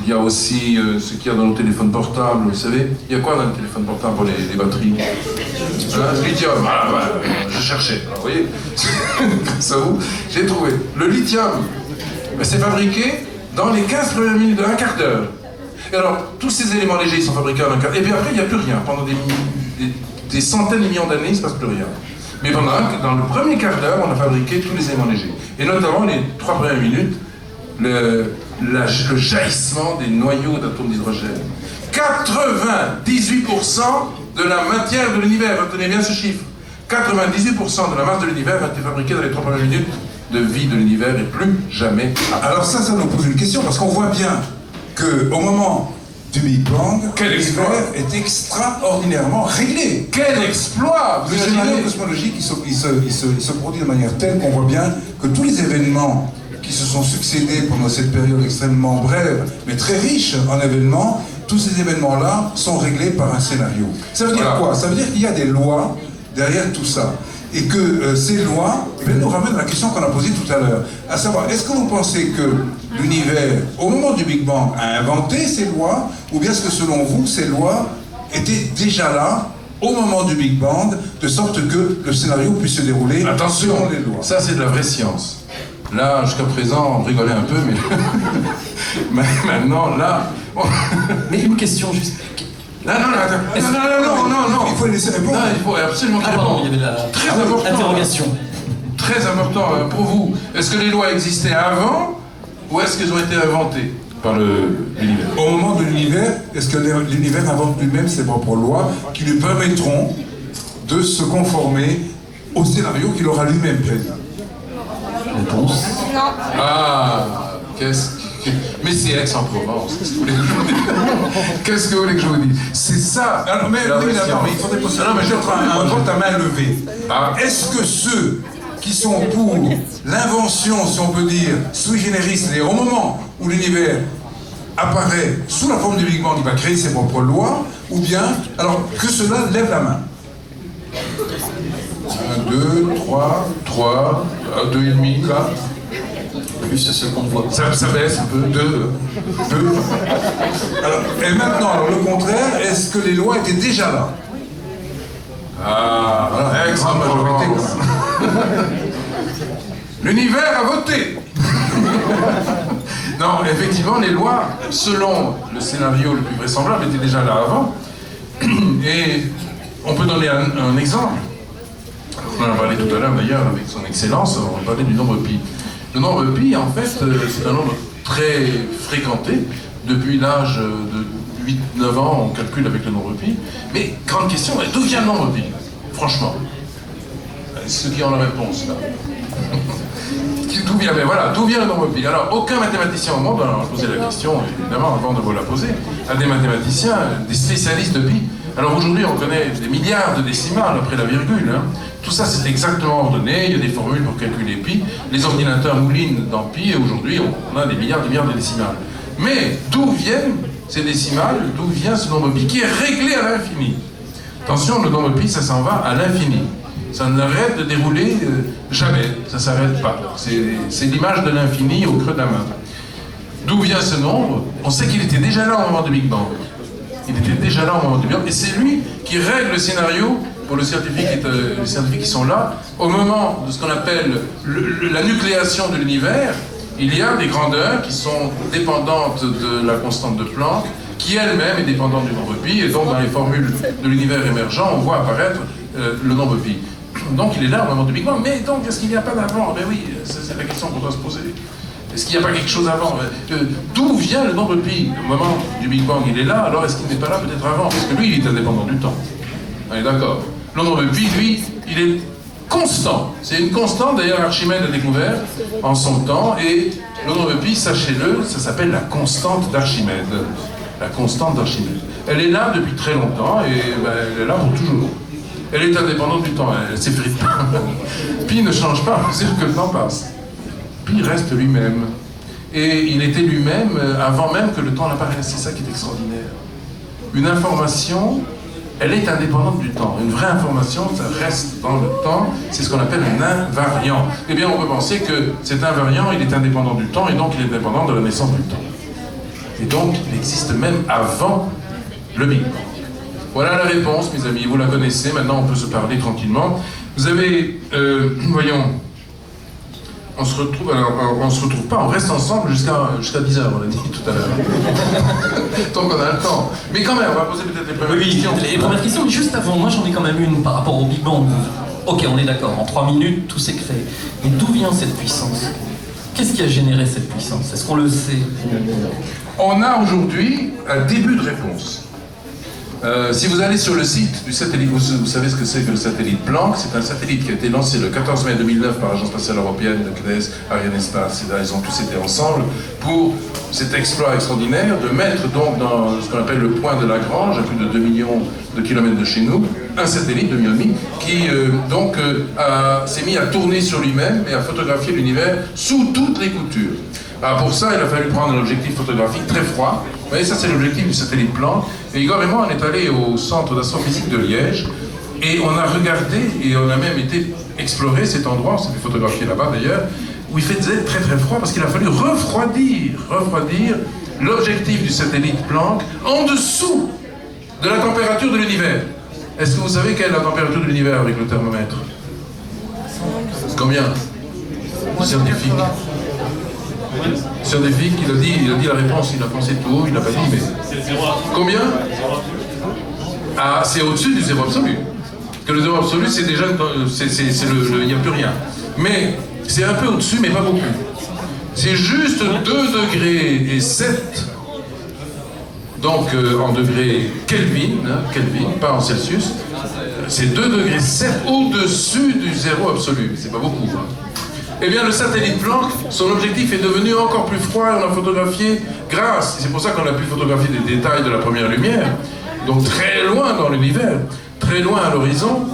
il y a aussi ce qu'il y a dans nos téléphones portables, vous savez. Il y a quoi dans les téléphones portables pour les batteries? Le lithium, voilà, je cherchais, alors, vous voyez. Ça vous, j'ai trouvé. Le lithium, c'est fabriqué dans les 15 premières minutes d'un quart d'heure. Et alors, tous ces éléments légers, ils sont fabriqués en un quart d'heure. Et puis après, il n'y a plus rien. Pendant des centaines de millions d'années, il ne se passe plus rien. Mais dans le premier quart d'heure, on a fabriqué tous les éléments légers. Et notamment, les 3 premières minutes, le jaillissement des noyaux d'atomes d'hydrogène. 98% de la matière de l'univers, retenez bien ce chiffre. 98% de la masse de l'univers a été fabriquée dans les 3 premières minutes de vie de l'univers et plus jamais. Alors ça nous pose une question, parce qu'on voit bien qu'au moment du Big Bang, l'univers est extraordinairement réglé. Quel exploit! Le scénario cosmologique, il se produit de manière telle qu'on voit bien que tous les événements qui se sont succédés pendant cette période extrêmement brève, mais très riche en événements, tous ces événements-là sont réglés par un scénario. Ça veut dire quoi? Ça veut dire qu'il y a des lois derrière tout ça. Et que ces lois nous ramènent à la question qu'on a posée tout à l'heure. À savoir, est-ce que vous pensez que l'univers, au moment du Big Bang, a inventé ces lois, ou bien est-ce que selon vous, ces lois étaient déjà là au moment du Big Bang, de sorte que le scénario puisse se dérouler selon les lois? Ça c'est de la vraie science. Là, jusqu'à présent, on rigolait un peu, mais maintenant, là... Mais une question juste... Non. Il faut laisser répondre. Non, il faut absolument répondre. Pardon, il y avait Très important. Interrogation. Très important pour vous. Est-ce que les lois existaient avant, ou est-ce qu'elles ont été inventées par l'univers? Au moment de l'univers, est-ce que l'univers invente lui-même ses propres lois qui lui permettront de se conformer au scénario qu'il aura lui-même prévu. Réponse. Ah, mais c'est Aix-en-Provence, qu'est-ce que vous voulez que je vous dise? Qu'est-ce que vous voulez que je vous dise? C'est ça. Alors, mais il faudrait poser un vote à main levée. Ah. Est-ce que ceux qui sont pour l'invention, si on peut dire, sui generis, c'est-à-dire au moment où l'univers apparaît sous la forme du Big Bang, il va créer ses propres lois, ou bien, alors que cela lève la main. 1, 2, 3, 2,5, là. Plus c'est ce qu'on voit. Ça baisse un peu, 2. Alors, et maintenant, alors, le contraire, est-ce que les lois étaient déjà là? Ah, voilà, Aix-en-Provence. L'univers a voté. Non, effectivement, les lois, selon le scénario le plus vraisemblable, étaient déjà là avant. Et on peut donner un exemple. On en a parlé tout à l'heure d'ailleurs avec son excellence, on parlait du nombre pi. Le nombre pi, en fait, c'est un nombre très fréquenté. Depuis l'âge de 8-9 ans, on calcule avec le nombre pi. Mais grande question, d'où vient le nombre pi? Franchement. Ceux qui ont la réponse, là. D'où vient, mais voilà, d'où vient le nombre pi? Alors, aucun mathématicien au monde, alors je posais la question, évidemment, avant de vous la poser, à des mathématiciens, des spécialistes de pi. Alors aujourd'hui, on connaît des milliards de décimales après la virgule. Hein. Tout ça, c'est exactement ordonné, il y a des formules pour calculer pi. Les ordinateurs moulinent dans pi, et aujourd'hui, on a des milliards de décimales. Mais d'où viennent ces décimales? D'où vient ce nombre pi qui est réglé à l'infini? Attention, le nombre pi, ça s'en va à l'infini. Ça n'arrête de dérouler jamais, ça ne s'arrête pas. C'est l'image de l'infini au creux de la main. D'où vient ce nombre? On sait qu'il était déjà là au moment du Big Bang. Il était déjà là au moment du Big Bang, et c'est lui qui règle le scénario pour les scientifiques qui sont là. Au moment de ce qu'on appelle la nucléation de l'univers, il y a des grandeurs qui sont dépendantes de la constante de Planck, qui elle-même est dépendante du nombre pi, et donc dans les formules de l'univers émergent, on voit apparaître le nombre pi. Donc il est là au moment du Big Bang, mais donc est-ce qu'il n'y a pas d'avant? Ben oui, c'est la question qu'on doit se poser. Est-ce qu'il n'y a pas quelque chose avant? D'où vient le nombre pi? Au moment du Big Bang, il est là, alors est-ce qu'il n'est pas là peut-être avant? Parce que lui, il est indépendant du temps. On est d'accord. Le nombre pi, lui, il est constant. C'est une constante, d'ailleurs Archimède a découvert en son temps, et le nombre pi, sachez-le, ça s'appelle la constante d'Archimède. La constante d'Archimède. Elle est là depuis très longtemps, et ben, elle est là pour toujours. Elle est indépendante du temps, elle ne s'effrite pas. Pi ne change pas à mesure que le temps passe. Pi reste lui-même. Et il était lui-même avant même que le temps n'apparaisse. C'est ça qui est extraordinaire. Une information, elle est indépendante du temps. Une vraie information, ça reste dans le temps. C'est ce qu'on appelle un invariant. Eh bien, on peut penser que cet invariant, il est indépendant du temps, et donc il est indépendant de la naissance du temps. Et donc, il existe même avant le Big Bang. Voilà la réponse, mes amis, vous la connaissez, maintenant on peut se parler tranquillement. Vous avez, voyons, on se retrouve pas, on reste ensemble jusqu'à 10h, on l'a dit tout à l'heure. Donc on a le temps. Mais quand même, on va poser peut-être les premières questions. Les premières questions, mais juste avant, moi j'en ai quand même une par rapport au Big Bang. Ok, on est d'accord, en 3 minutes, tout s'est créé. Mais d'où vient cette puissance? Qu'est-ce qui a généré cette puissance? Est-ce qu'on le sait? On a aujourd'hui un début de réponse. Si vous allez sur le site du satellite, vous savez ce que c'est que le satellite Planck. C'est un satellite qui a été lancé le 14 mai 2009 par l'Agence spatiale européenne, le CNES, Arianespace, et là ils ont tous été ensemble pour cet exploit extraordinaire de mettre donc dans ce qu'on appelle le point de Lagrange, à plus de 2 millions de kilomètres de chez nous, un satellite de 2,5 millions qui s'est mis à tourner sur lui-même et à photographier l'univers sous toutes les coutures. Alors pour ça, il a fallu prendre un objectif photographique très froid. Vous voyez, ça c'est l'objectif du satellite Planck. Et Igor et moi, on est allés au centre d'astrophysique de Liège et on a regardé et on a même été explorer cet endroit, on s'est fait photographier là-bas d'ailleurs, où il faisait très très froid parce qu'il a fallu refroidir l'objectif du satellite Planck en dessous de la température de l'univers. Est-ce que vous savez quelle est la température de l'univers avec le thermomètre? Combien? Scientifique. Scientifique, il a dit la réponse, il a pensé tout haut, il n'a pas dit, mais... Combien? Ah, c'est au-dessus du zéro absolu. Parce que le zéro absolu, c'est déjà... il n'y a plus rien. Mais c'est un peu au-dessus, mais pas beaucoup. C'est juste 2 degrés et 7 Donc en degrés Kelvin, pas en Celsius, c'est 2 degrés 7 au-dessus du zéro absolu. C'est pas beaucoup. Eh bien, le satellite Planck, son objectif est devenu encore plus froid et on a photographié grâce. C'est pour ça qu'on a pu photographier des détails de la première lumière. Donc très loin dans l'univers, très loin à l'horizon,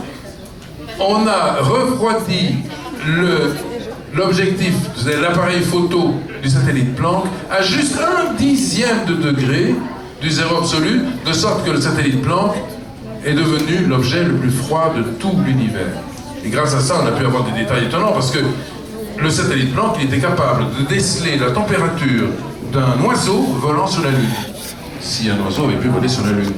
on a refroidi l'objectif, l'appareil photo du satellite Planck à juste 1/10 de degré du zéro absolu, de sorte que le satellite Planck est devenu l'objet le plus froid de tout l'univers. Et grâce à ça, on a pu avoir des détails étonnants, parce que le satellite Planck, il était capable de déceler la température d'un oiseau volant sur la Lune. Si un oiseau avait pu voler sur la Lune.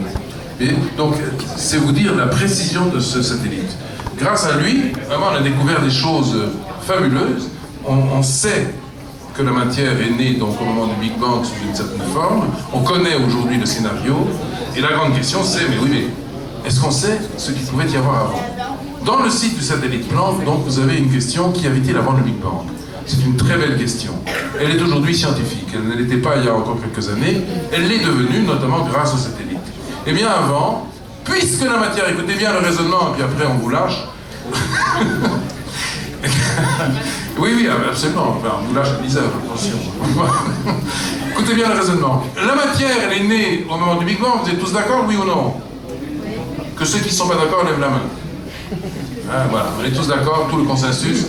Et donc, c'est vous dire la précision de ce satellite. Grâce à lui, vraiment, on a découvert des choses fabuleuses. On sait que la matière est née donc au moment du Big Bang sous une certaine forme. On connaît aujourd'hui le scénario. Et la grande question, c'est, mais oui, mais est-ce qu'on sait ce qu'il pouvait y avoir avant? Dans le site du satellite Planck, donc, vous avez une question: qu'y avait-il avant le Big Bang? C'est une très belle question. Elle est aujourd'hui scientifique. Elle ne l'était pas il y a encore quelques années. Elle l'est devenue, notamment grâce au satellite. Eh bien, avant, puisque la matière, écoutez bien le raisonnement, et puis après on vous lâche. Oui, absolument. Enfin, on vous lâche à 10 heures, attention. Écoutez bien le raisonnement. La matière, elle est née au moment du Big Bang. Vous êtes tous d'accord, oui ou non? Que ceux qui ne sont pas d'accord lèvent la main. Ah, voilà, on est tous d'accord, tout le consensus.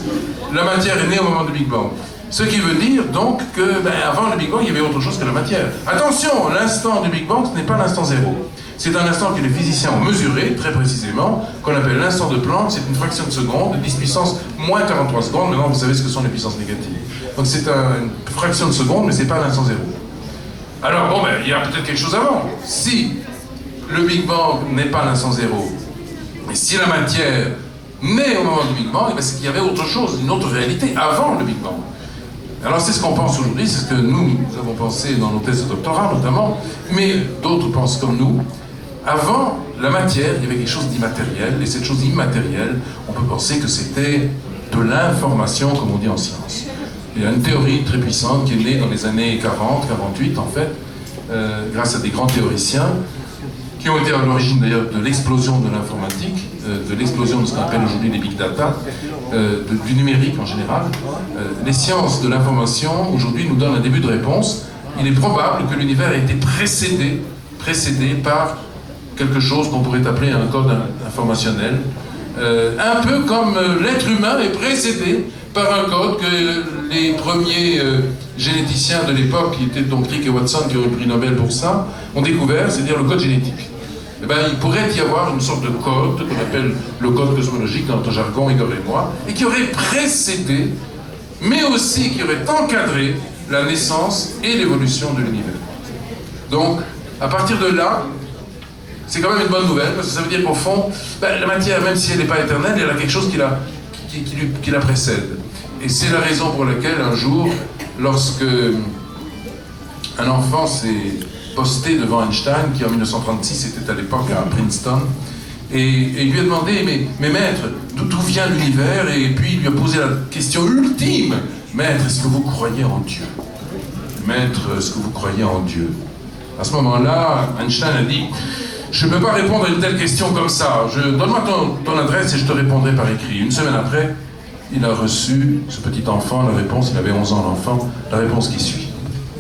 La matière est née au moment du Big Bang. Ce qui veut dire donc que, avant le Big Bang, il y avait autre chose que la matière. Attention, l'instant du Big Bang, ce n'est pas l'instant zéro. C'est un instant que les physiciens ont mesuré, très précisément, qu'on appelle l'instant de Planck. C'est une fraction de seconde, 10 puissance moins 43 secondes. Maintenant, vous savez ce que sont les puissances négatives. Donc c'est une fraction de seconde, mais c'est pas l'instant zéro. Alors, bon, il y a peut-être quelque chose avant. Si le Big Bang n'est pas l'instant zéro, mais si la matière naît au moment du Big Bang, c'est qu'il y avait autre chose, une autre réalité avant le Big Bang. Alors c'est ce qu'on pense aujourd'hui, c'est ce que nous avons pensé dans nos thèses de doctorat notamment, mais d'autres pensent comme nous. Avant la matière, il y avait quelque chose d'immatériel, et cette chose immatérielle, on peut penser que c'était de l'information, comme on dit en science. Il y a une théorie très puissante qui est née dans les années 40, 48 en fait, grâce à des grands théoriciens, qui ont été à l'origine d'ailleurs de l'explosion de l'informatique, de l'explosion de ce qu'on appelle aujourd'hui les big data, du numérique en général. Les sciences de l'information aujourd'hui nous donnent un début de réponse. Il est probable que l'univers ait été précédé par quelque chose qu'on pourrait appeler un code informationnel, un peu comme l'être humain est précédé par un code que les premiers généticiens de l'époque, qui étaient donc Crick et Watson, qui ont eu le prix Nobel pour ça, ont découvert, c'est-à-dire le code génétique. Eh bien, il pourrait y avoir une sorte de code qu'on appelle le code cosmologique dans notre jargon, Igor et moi, et qui aurait précédé, mais aussi qui aurait encadré la naissance et l'évolution de l'univers. Donc, à partir de là, c'est quand même une bonne nouvelle, parce que ça veut dire qu'au fond, la matière, même si elle n'est pas éternelle, elle a quelque chose qui la précède. Et c'est la raison pour laquelle, un jour, lorsque un enfant s'est posté devant Einstein, qui en 1936 était à l'époque à Princeton, et il lui a demandé, mais maître, d'où vient l'univers? Et puis il lui a posé la question ultime: maître, est-ce que vous croyez en Dieu? Maître, est-ce que vous croyez en Dieu? À ce moment-là, Einstein a dit: je ne peux pas répondre à une telle question comme ça. Donne-moi ton adresse et je te répondrai par écrit. Une semaine après, il a reçu, ce petit enfant, la réponse, il avait 11 ans l'enfant, la réponse qui suit.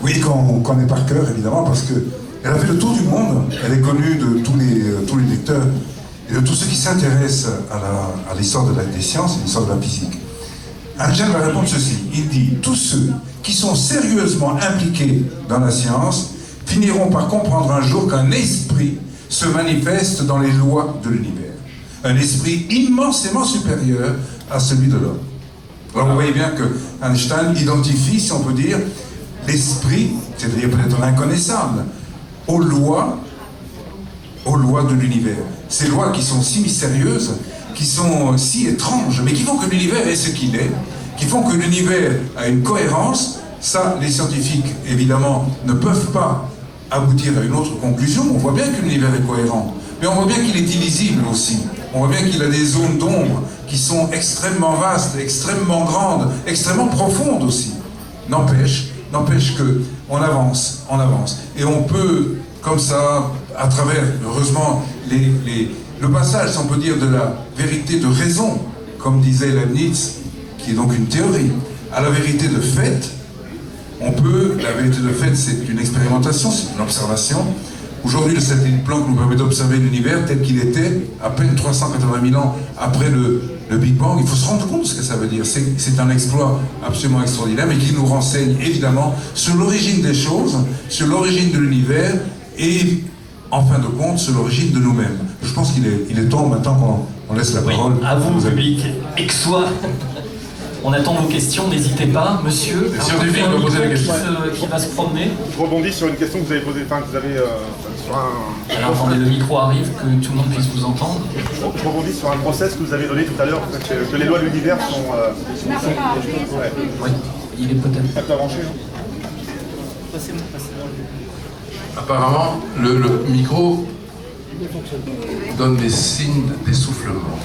Oui, qu'on connaît par cœur, évidemment, parce qu'elle a fait le tour du monde. Elle est connue de tous les lecteurs et de tous ceux qui s'intéressent à l'histoire des sciences et l'histoire de la physique. Einstein va répondre ceci. Il dit: tous ceux qui sont sérieusement impliqués dans la science finiront par comprendre un jour qu'un esprit se manifeste dans les lois de l'univers. Un esprit immensément supérieur à celui de l'homme. Alors vous voyez bien que Einstein identifie, si on peut dire, l'esprit, c'est-à-dire peut-être l'inconnaissable, aux lois de l'univers. Ces lois qui sont si mystérieuses, qui sont si étranges, mais qui font que l'univers est ce qu'il est, qui font que l'univers a une cohérence. Ça, les scientifiques, évidemment, ne peuvent pas aboutir à une autre conclusion. On voit bien que l'univers est cohérent, mais on voit bien qu'il est illisible aussi. On voit bien qu'il a des zones d'ombre qui sont extrêmement vastes, extrêmement grandes, extrêmement profondes aussi. N'empêche qu'on avance, et on peut comme ça, à travers, heureusement, le passage, si on peut dire, de la vérité de raison, comme disait Leibniz, qui est donc une théorie, à la vérité de fait. La vérité de fait, c'est une expérimentation, c'est une observation. Aujourd'hui, le satellite Planck nous permet d'observer l'univers tel qu'il était à peine 380 000 ans après le Big Bang. Il faut se rendre compte de ce que ça veut dire. C'est un exploit absolument extraordinaire, mais qui nous renseigne évidemment sur l'origine des choses, sur l'origine de l'univers et, en fin de compte, sur l'origine de nous-mêmes. Je pense qu'il est temps maintenant qu'on laisse la parole. À vous, public exois. On attend vos questions, n'hésitez pas, monsieur. Scientifique va poser la question. Qui va se promener. Je rebondis sur une question que vous avez posée, enfin que vous avez sur un... Alors attendez, le micro arrive, que tout le monde puisse vous entendre. Je rebondis sur un process que vous avez donné tout à l'heure, que les lois de l'univers sont... Ouais. Oui, il est peut-être... Pas branché, non? Apparemment, le micro donne des signes d'essoufflement.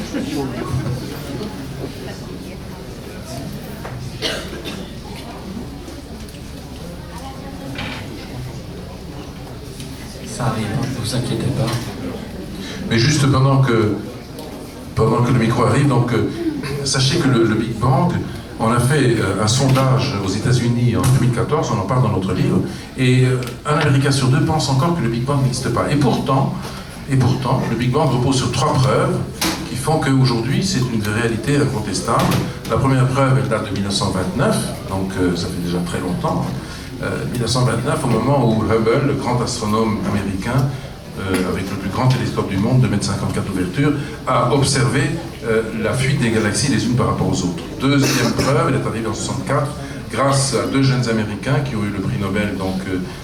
Ça arrive, ne vous inquiétez pas. Mais juste pendant que le micro arrive, donc sachez que le Big Bang, on a fait un sondage aux États-Unis en 2014, on en parle dans notre livre, et un Américain sur deux pense encore que le Big Bang n'existe pas. Et pourtant, le Big Bang repose sur 3 preuves qui font qu'aujourd'hui c'est une réalité incontestable. La première preuve, elle date de 1929, donc ça fait déjà très longtemps. 1929, au moment où Hubble, le grand astronome américain, avec le plus grand télescope du monde, 2,54 m d'ouverture, a observé la fuite des galaxies les unes par rapport aux autres. Deuxième preuve, elle est arrivée en 1964, grâce à 2 jeunes Américains qui ont eu le prix Nobel donc,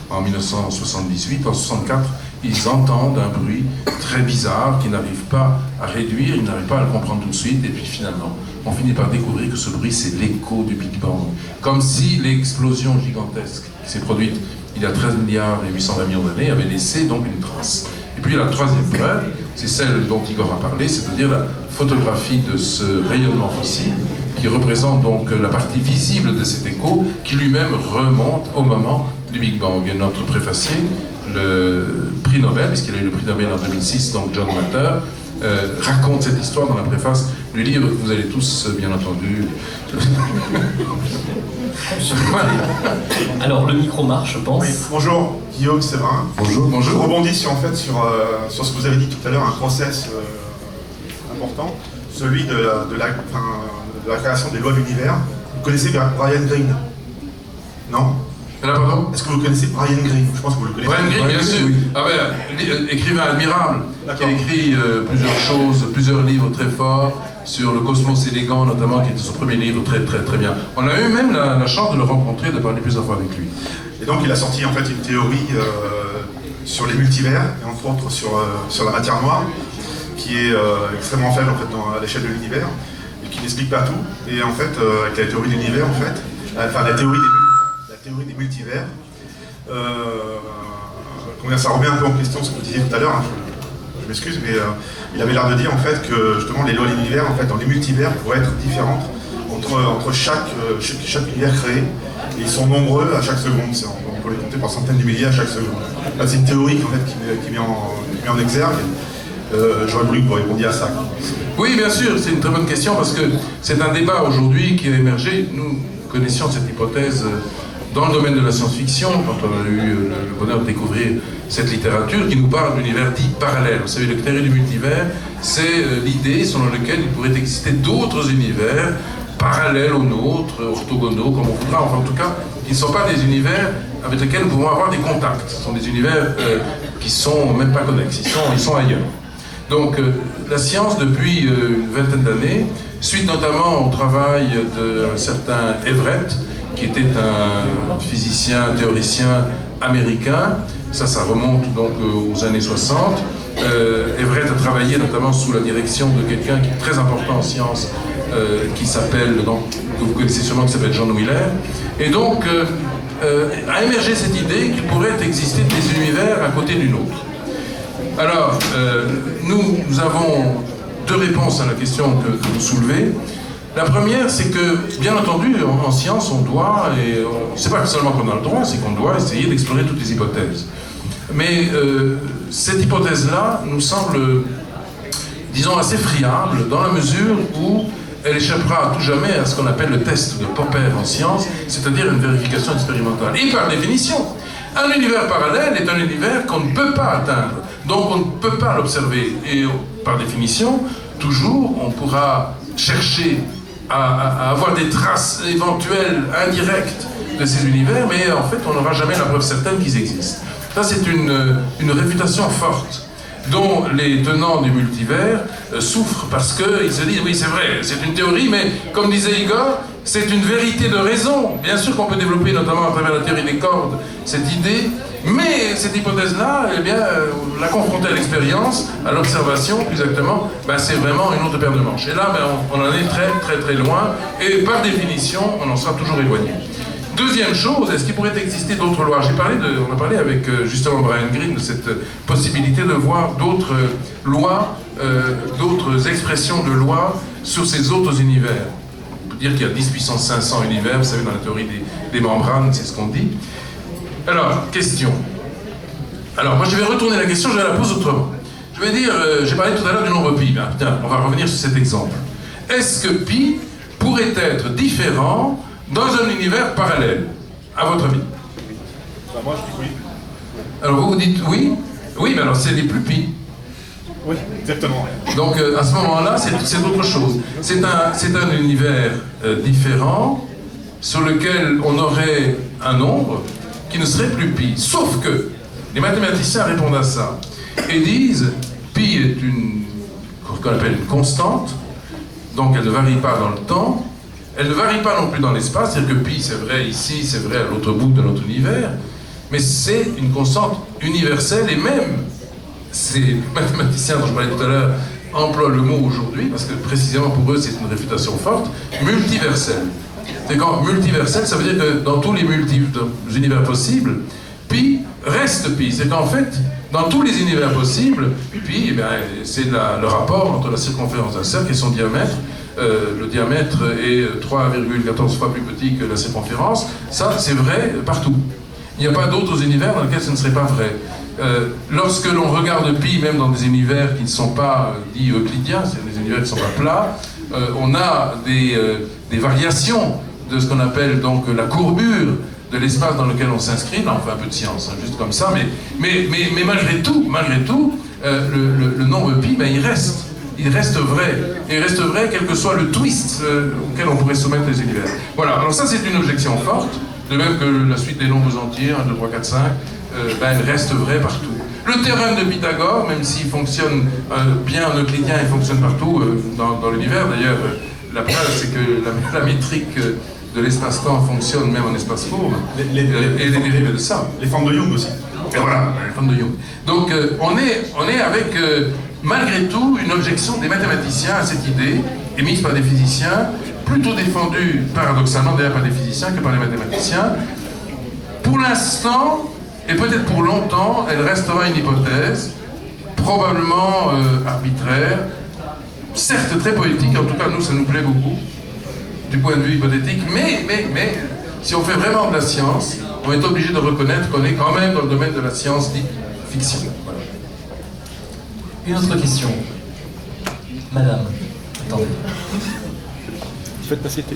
en 1978. En 1964, ils entendent un bruit très bizarre qu'ils n'arrivent pas à réduire, ils n'arrivent pas à le comprendre tout de suite, et puis finalement, on finit par découvrir que ce bruit, c'est l'écho du Big Bang. Comme si l'explosion gigantesque qui s'est produite il y a 13 milliards et 820 millions d'années avait laissé donc une trace. Et puis la troisième preuve, c'est celle dont Igor a parlé, c'est-à-dire la photographie de ce rayonnement fossile, qui représente donc la partie visible de cet écho, qui lui-même remonte au moment du Big Bang. Et notre préfacier, le prix Nobel, puisqu'il a eu le prix Nobel en 2006, donc John Matter, raconte cette histoire dans la préface du livre que vous allez tous, bien entendu... Alors, le micro marche, je pense. Oui, bonjour, Guillaume Séverin. Bonjour, Je bonjour. rebondis sur ce que vous avez dit tout à l'heure, un process important, celui de la création des lois de l'univers. Vous connaissez Brian Greene? Non? Pardon? Est-ce que vous connaissez Brian Greene? Je pense que vous le connaissez. Brian Greene, bien sûr. Oui. Ah ben, écrivain admirable, qui a D'accord. écrit plusieurs choses, plusieurs livres très forts, sur le cosmos élégant notamment, qui était son premier livre très très très bien. On a eu même la chance de le rencontrer, de parler plusieurs fois avec lui. Et donc il a sorti en fait une théorie sur les multivers, et entre autres sur la matière noire, qui est extrêmement faible en fait à l'échelle de l'univers, et qui n'explique pas tout. Et en fait, avec la théorie de l'univers, en fait, enfin la théorie des multivers, ça remet un peu en question ce que vous disiez tout à l'heure, hein, je m'excuse, mais il avait l'air de dire en fait que justement les lois de l'univers, en fait, dans les multivers, pourraient être différentes entre chaque univers créé, et ils sont nombreux à chaque seconde, on peut les compter par centaines de milliers à chaque seconde. Là, c'est une théorie en fait, qui met en exergue, j'aurais voulu que vous répondiez à ça. Oui, bien sûr, c'est une très bonne question, parce que c'est un débat aujourd'hui qui a émergé. Nous connaissions cette hypothèse dans le domaine de la science-fiction, quand on a eu le bonheur de découvrir cette littérature qui nous parle d'univers dits parallèles. Vous savez, le théorie du multivers, c'est l'idée selon laquelle il pourrait exister d'autres univers parallèles aux nôtres, orthogonaux, comme on voudra, enfin en tout cas, qui ne sont pas des univers avec lesquels nous pouvons avoir des contacts. Ce sont des univers qui sont même pas connexes, ils sont ailleurs. Donc la science, depuis une vingtaine d'années, suite notamment au travail d'un certain Everett, qui était un physicien, théoricien américain, ça remonte donc aux années 60. Everett a travaillé notamment sous la direction de quelqu'un qui est très important en sciences, qui s'appelle, que vous connaissez sûrement, qui s'appelle John Wheeler. Et donc a émergé cette idée qu'il pourrait exister des univers à côté d'une autre. Alors, nous avons 2 réponses à la question que vous soulevez. La première, c'est que, bien entendu, en science, on doit, et c'est pas seulement qu'on a le droit, c'est qu'on doit essayer d'explorer toutes les hypothèses. Mais cette hypothèse-là nous semble, disons, assez friable, dans la mesure où elle échappera à tout jamais à ce qu'on appelle le test de Popper en sciences, c'est-à-dire une vérification expérimentale. Et par définition, un univers parallèle est un univers qu'on ne peut pas atteindre, donc on ne peut pas l'observer. Et par définition, toujours, on pourra chercher à avoir des traces éventuelles, indirectes de ces univers, mais en fait, on n'aura jamais la preuve certaine qu'ils existent. Ça, c'est une réfutation forte dont les tenants du multivers souffrent parce qu'ils se disent, oui, c'est vrai, c'est une théorie, mais comme disait Igor, c'est une vérité de raison. Bien sûr qu'on peut développer, notamment à travers la théorie des cordes, cette idée, mais cette hypothèse-là, eh bien, la confronter à l'expérience, à l'observation, plus exactement, ben, c'est vraiment une autre paire de manches. Et là, ben, on en est très, très, très loin, et par définition, on en sera toujours éloigné. Deuxième chose, est-ce qu'il pourrait exister d'autres lois? On a parlé avec justement Brian Greene de cette possibilité de voir d'autres lois, d'autres expressions de lois sur ces autres univers. On peut dire qu'il y a 10 puissance 500 univers, vous savez, dans la théorie des membranes, c'est ce qu'on dit. Alors, question. Alors, moi je vais retourner la question, je vais la poser autrement. Je vais dire, j'ai parlé tout à l'heure du nombre pi, ben, putain, on va revenir sur cet exemple. Est-ce que pi pourrait être différent dans un univers parallèle, à votre avis? Moi je dis oui. Alors vous dites oui? Oui, mais alors c'est les plus pi. Oui, exactement. Donc à ce moment-là, c'est autre chose. C'est un univers différent sur lequel on aurait un nombre qui ne serait plus pi. Sauf que les mathématiciens répondent à ça et disent pi est ce qu'on appelle une constante, donc elle ne varie pas dans le temps. Elle ne varie pas non plus dans l'espace, c'est-à-dire que pi c'est vrai ici, c'est vrai à l'autre bout de notre univers, mais c'est une constante universelle et même, ces mathématiciens dont je parlais tout à l'heure emploient le mot aujourd'hui, parce que précisément pour eux c'est une réfutation forte, multiverselle. C'est quand multiverselle, ça veut dire que dans tous les univers possibles, pi reste pi. C'est qu'en fait, dans tous les univers possibles, pi, eh bien, c'est le rapport entre la circonférence d'un cercle et son diamètre. Le diamètre est 3,14 fois plus petit que la circonférence. Ça, c'est vrai partout. Il n'y a pas d'autres univers dans lesquels ce ne serait pas vrai. Lorsque l'on regarde pi, même dans des univers qui ne sont pas dits euclidiens, c'est des univers qui ne sont pas plats, on a des variations de ce qu'on appelle donc la courbure de l'espace dans lequel on s'inscrit. Là, on fait un peu de science, hein, juste comme ça, mais malgré tout, le nombre pi, ben, il reste vrai. Et il reste vrai quel que soit le twist auquel on pourrait soumettre les univers. Voilà, alors ça c'est une objection forte, de même que la suite des nombres entiers, 1, 2, 3, 4, 5, ben, elle reste vraie partout. Le théorème de Pythagore, même s'il fonctionne bien en euclidien, il fonctionne partout dans l'univers. D'ailleurs, la preuve c'est que la métrique de l'espace-temps fonctionne même en espace courbe, et les dérivés de ça. Les formes de Young aussi. Et voilà, les formes de Young. Donc on est avec... malgré tout, une objection des mathématiciens à cette idée, émise par des physiciens, plutôt défendue paradoxalement d'ailleurs par des physiciens que par les mathématiciens. Pour l'instant, et peut-être pour longtemps, elle restera une hypothèse, probablement arbitraire, certes très poétique, en tout cas nous ça nous plaît beaucoup, du point de vue hypothétique, mais si on fait vraiment de la science, on est obligé de reconnaître qu'on est quand même dans le domaine de la science dite fiction. Voilà. Une autre question. Madame, attendez. Faites passer tes...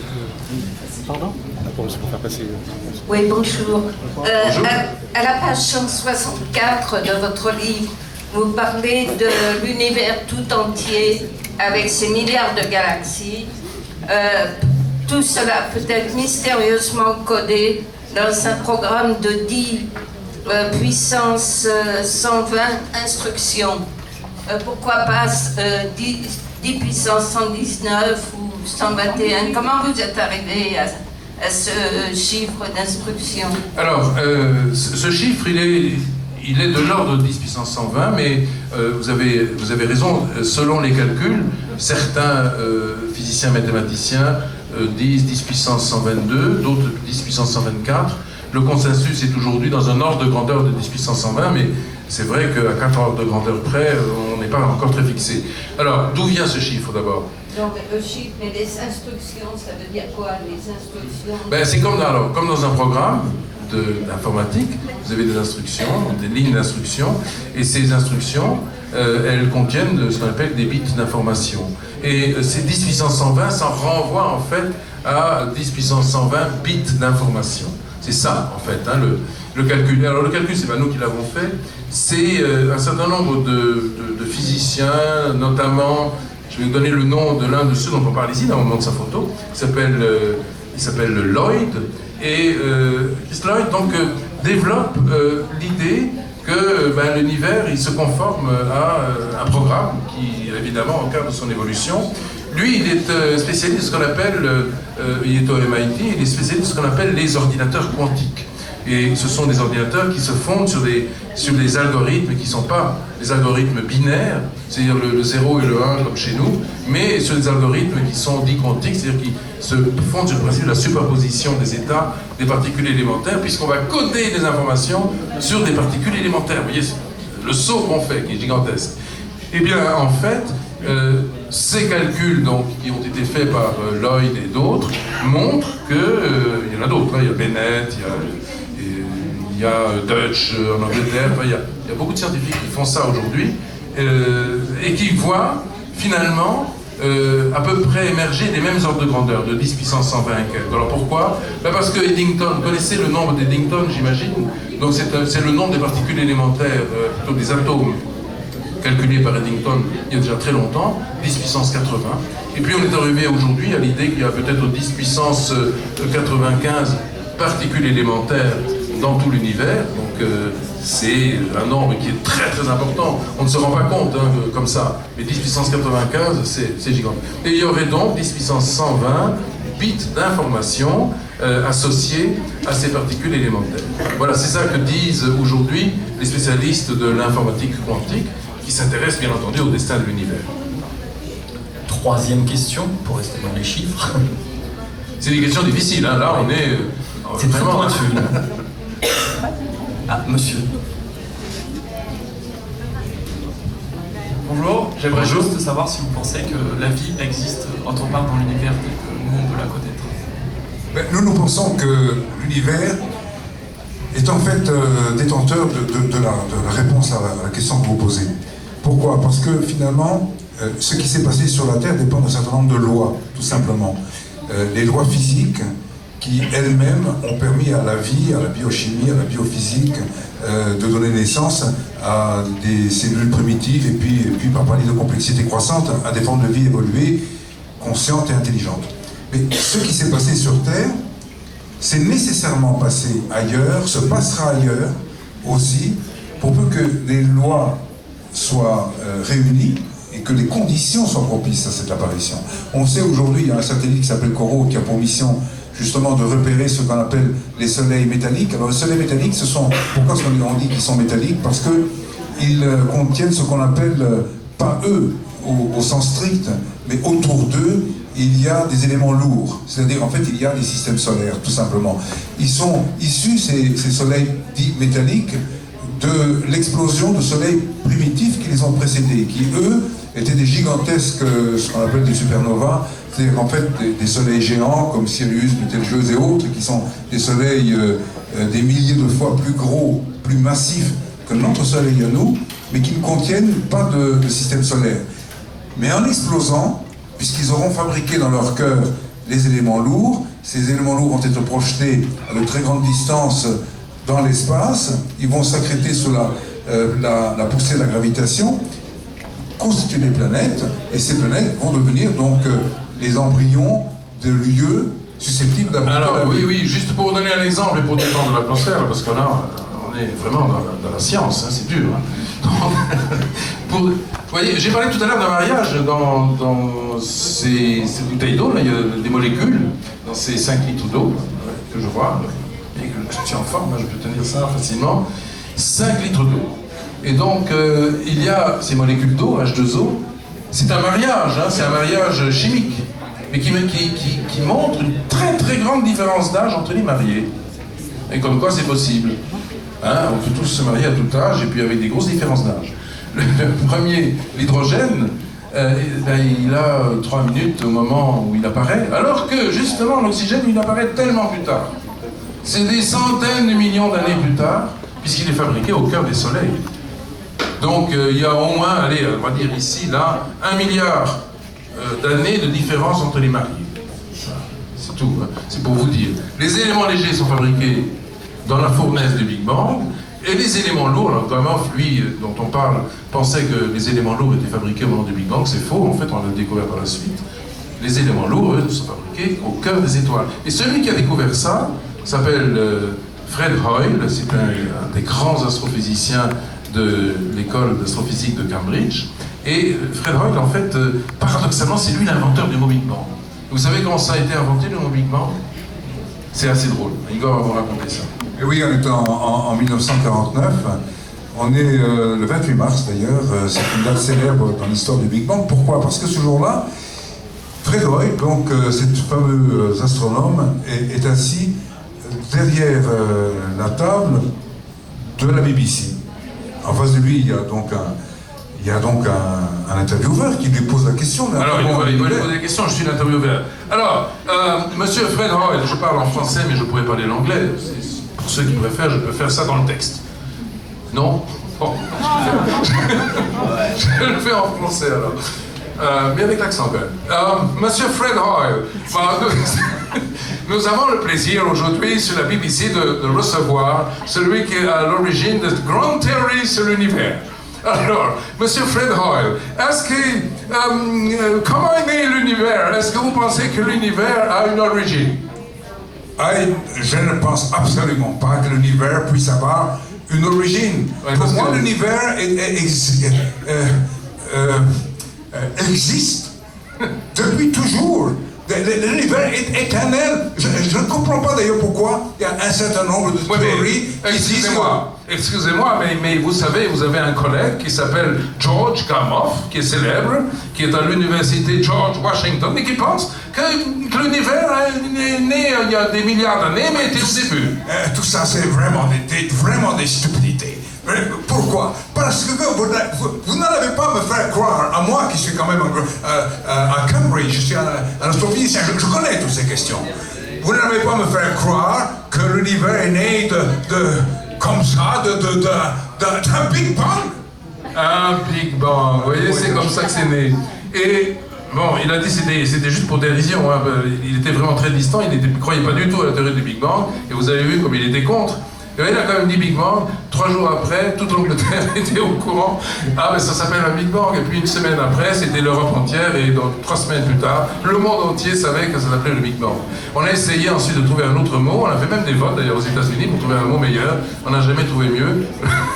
Pardon? Pour faire passer... Oui, bonjour. À la page 164 de votre livre, vous parlez de l'univers tout entier avec ses milliards de galaxies. Tout cela peut être mystérieusement codé dans un programme de 10 puissance 120 instructions. Pourquoi pas 10 puissance 119 ou 121? Comment vous êtes arrivé à ce chiffre d'instruction? Alors, ce chiffre, il est de l'ordre de 10 puissance 120, mais vous avez raison, selon les calculs, certains physiciens mathématiciens disent 10 puissance 122, d'autres 10 puissance 124. Le consensus est aujourd'hui dans un ordre de grandeur de 10 puissance 120, mais c'est vrai qu'à 4 ordres de grandeur près, on n'est pas encore très fixé. Alors, d'où vient ce chiffre d'abord? Non, mais le chiffre, mais les instructions, ça veut dire quoi, les instructions? Ben, c'est comme dans un programme d'informatique, vous avez des instructions, des lignes d'instructions, et ces instructions, elles contiennent ce qu'on appelle des bits d'information. Et ces 10 puissance 120, ça renvoie en fait à 10 puissance 120 bits d'information. C'est ça, en fait, hein, le calcul. Alors le calcul, c'est pas nous qui l'avons fait, c'est un certain nombre de physiciens, notamment, je vais vous donner le nom de l'un de ceux dont on parle ici, dans le moment de sa photo, il s'appelle Lloyd, et Chris Lloyd donc, développe l'idée que l'univers il se conforme à un programme qui, évidemment, encadre son évolution. Lui, il est spécialiste de ce qu'on appelle, il est au MIT, il est spécialiste de ce qu'on appelle les ordinateurs quantiques. Et ce sont des ordinateurs qui se fondent sur des algorithmes qui ne sont pas des algorithmes binaires, c'est-à-dire le 0 et le 1 comme chez nous, mais sur des algorithmes qui sont dits quantiques, c'est-à-dire qui se fondent sur le principe de la superposition des états des particules élémentaires, puisqu'on va coder des informations sur des particules élémentaires. Vous voyez le saut qu'on fait, qui est gigantesque. Eh bien, en fait, ces calculs donc, qui ont été faits par Lloyd et d'autres montrent qu'il y en a d'autres, hein, il y a Bennett, il y a Dutch en Angleterre, il y a beaucoup de scientifiques qui font ça aujourd'hui et qui voient finalement à peu près émerger des mêmes ordres de grandeur, de 10 puissance 120 et quelques. Alors pourquoi? Parce que Eddington, vous connaissez le nombre d'Eddington, j'imagine, donc c'est le nombre des particules élémentaires, plutôt des atomes, calculé par Eddington il y a déjà très longtemps, 10 puissance 80. Et puis on est arrivé aujourd'hui à l'idée qu'il y a peut-être 10 puissance 95 particules élémentaires dans tout l'univers. Donc c'est un nombre qui est très très important. On ne se rend pas compte hein, comme ça. Mais 10 puissance 95, c'est gigantesque. Et il y aurait donc 10 puissance 120 bits d'information associés à ces particules élémentaires. Voilà, c'est ça que disent aujourd'hui les spécialistes de l'informatique quantique, qui s'intéressent bien entendu au destin de l'univers. Troisième question, pour rester dans les chiffres. C'est des questions difficiles, hein. Là on est... c'est très pointu. Ah, monsieur. Bonjour, j'aimerais juste savoir si vous pensez que la vie existe autre part dans l'univers tel que nous on peut la connaître. Nous pensons que l'univers est en fait détenteur de la réponse à la question que vous posez. Pourquoi? Parce que finalement, ce qui s'est passé sur la Terre dépend d'un certain nombre de lois, tout simplement. Les lois physiques qui elles-mêmes ont permis à la vie, à la biochimie, à la biophysique de donner naissance à des cellules primitives et puis par palier de complexité croissante à des formes de vie évoluées, conscientes et intelligentes. Mais ce qui s'est passé sur Terre, c'est nécessairement passé ailleurs, se passera ailleurs aussi, pour peu que les lois soient réunies et que les conditions soient propices à cette apparition. On sait aujourd'hui, il y a un satellite qui s'appelle Corot qui a pour mission justement de repérer ce qu'on appelle les soleils métalliques. Alors les soleils métalliques, pourquoi on dit qu'ils sont métalliques? Parce qu'ils contiennent ce qu'on appelle, pas eux au sens strict, mais autour d'eux, il y a des éléments lourds. C'est-à-dire, en fait, il y a des systèmes solaires, tout simplement. Ils sont issus, ces soleils dits métalliques, de l'explosion de soleils primitifs qui les ont précédés, qui, eux, étaient des gigantesques, ce qu'on appelle des supernovas, c'est-à-dire en fait des soleils géants comme Sirius, Betelgeuse et autres, qui sont des soleils des milliers de fois plus gros, plus massifs que notre soleil à nous, mais qui ne contiennent pas de système solaire. Mais en explosant, puisqu'ils auront fabriqué dans leur cœur les éléments lourds, ces éléments lourds vont être projetés à de très grandes distances dans l'espace, ils vont s'accréter sous la poussée de la gravitation, constituer des planètes, et ces planètes vont devenir donc les embryons de lieux susceptibles d'avoir... Alors oui, juste pour vous donner un exemple et pour détendre l'atmosphère, parce que là, on est vraiment dans la science, hein, c'est dur. Hein. Vous voyez, j'ai parlé tout à l'heure d'un mariage dans ces bouteilles d'eau, il y a des molécules, dans ces 5 litres d'eau, que je vois, et que je suis en forme, hein, je peux tenir ça facilement, 5 litres d'eau. Et donc, il y a ces molécules d'eau, H2O, c'est un mariage, hein, c'est un mariage chimique, mais qui montre une très très grande différence d'âge entre les mariés. Et comme quoi c'est possible. Hein, on peut tous se marier à tout âge et puis avec des grosses différences d'âge. Le premier, l'hydrogène, il a 3 minutes au moment où il apparaît, alors que justement l'oxygène, il apparaît tellement plus tard. C'est des centaines de millions d'années plus tard, puisqu'il est fabriqué au cœur des soleils. Donc il y a au moins, allez, on va dire ici, là, 1 milliard d'années de différence entre les mariés. C'est tout, hein. C'est pour vous dire. Les éléments légers sont fabriqués dans la fournaise du Big Bang, et les éléments lourds, alors Gamow, lui, dont on parle, pensait que les éléments lourds étaient fabriqués au moment du Big Bang, c'est faux, en fait, on l'a découvert par la suite. Les éléments lourds, eux, sont fabriqués au cœur des étoiles. Et celui qui a découvert ça s'appelle Fred Hoyle, c'est un des grands astrophysiciens de l'école d'astrophysique de Cambridge. Et Fred Hoyle, en fait, paradoxalement, c'est lui l'inventeur du mot Big Bang. Vous savez comment ça a été inventé, le mot Big Bang? C'est assez drôle. Igor va vous raconter ça. Et oui, on est en 1949. On est le 28 mars d'ailleurs. C'est une date célèbre dans l'histoire du Big Bang. Pourquoi? Parce que ce jour-là, Fred Hoyle, donc cet fameux astronome, est assis derrière la table de la BBC. En face de lui, il y a donc un intervieweur qui lui pose la question. Alors, il va lui poser des questions, je suis l'intervieweur. Alors, monsieur Fred Hoyle, je parle en français, mais je pourrais parler l'anglais. Pour ceux qui préfèrent, je peux faire ça dans le texte. Non? Bon. Je le fais en français, alors. Mais avec l'accent, quand même. Monsieur Fred Hoyle, nous avons le plaisir aujourd'hui sur la BBC de recevoir celui qui est à l'origine de cette grande théorie sur l'univers. Alors, monsieur Fred Hoyle, est-ce que, comment est né l'univers? Est-ce que vous pensez que l'univers a une origine? Je ne pense absolument pas que l'univers puisse avoir une origine. Pour moi, l'univers existe depuis toujours. L'univers est éternel. Je ne comprends pas d'ailleurs pourquoi il y a un certain nombre de théories qui disent... Excusez-moi, mais vous savez, vous avez un collègue qui s'appelle George Gamow, qui est célèbre, qui est à l'université George Washington, et qui pense que l'univers est né il y a des milliards d'années, mais était au début. Tout ça, c'est vraiment des stupidités. Pourquoi? Parce que vous n'allez pas me faire croire, à moi qui suis quand même à Cambridge, je suis un astrophysicien, je connais toutes ces questions. Vous n'allez pas me faire croire que l'univers est né comme ça, d'un Big Bang. Un Big Bang, vous voyez, c'est comme ça que c'est né. Et bon, il a dit que c'était juste pour dérision, hein. Il était vraiment très distant, il ne croyait pas du tout à la théorie du Big Bang, et vous avez vu comme il était contre. Et il a quand même dit Big Bang, 3 jours après, toute l'Angleterre était au courant. Ah, mais ça s'appelle un Big Bang. Et puis une semaine après, c'était l'Europe entière. Et donc 3 semaines plus tard, le monde entier savait que ça s'appelait le Big Bang. On a essayé ensuite de trouver un autre mot. On a fait même des votes d'ailleurs aux États-Unis pour trouver un mot meilleur. On n'a jamais trouvé mieux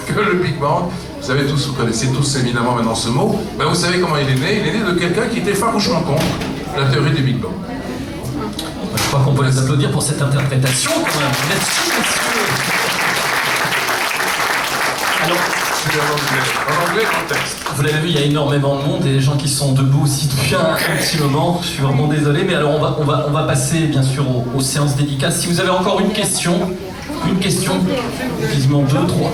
que le Big Bang. Vous savez tous, vous connaissez tous évidemment maintenant ce mot. Ben, vous savez comment il est né? Il est né de quelqu'un qui était farouchement contre la théorie du Big Bang. Je crois qu'on peut les applaudir pour cette interprétation quand même. Merci, messieurs. Alors, en anglais, contexte. Vous l'avez vu, il y a énormément de monde et des gens qui sont debout aussi depuis un petit moment. Je suis vraiment désolé, mais alors on va passer bien sûr aux séances dédicaces. Si vous avez encore une question, quasiment 2, 3.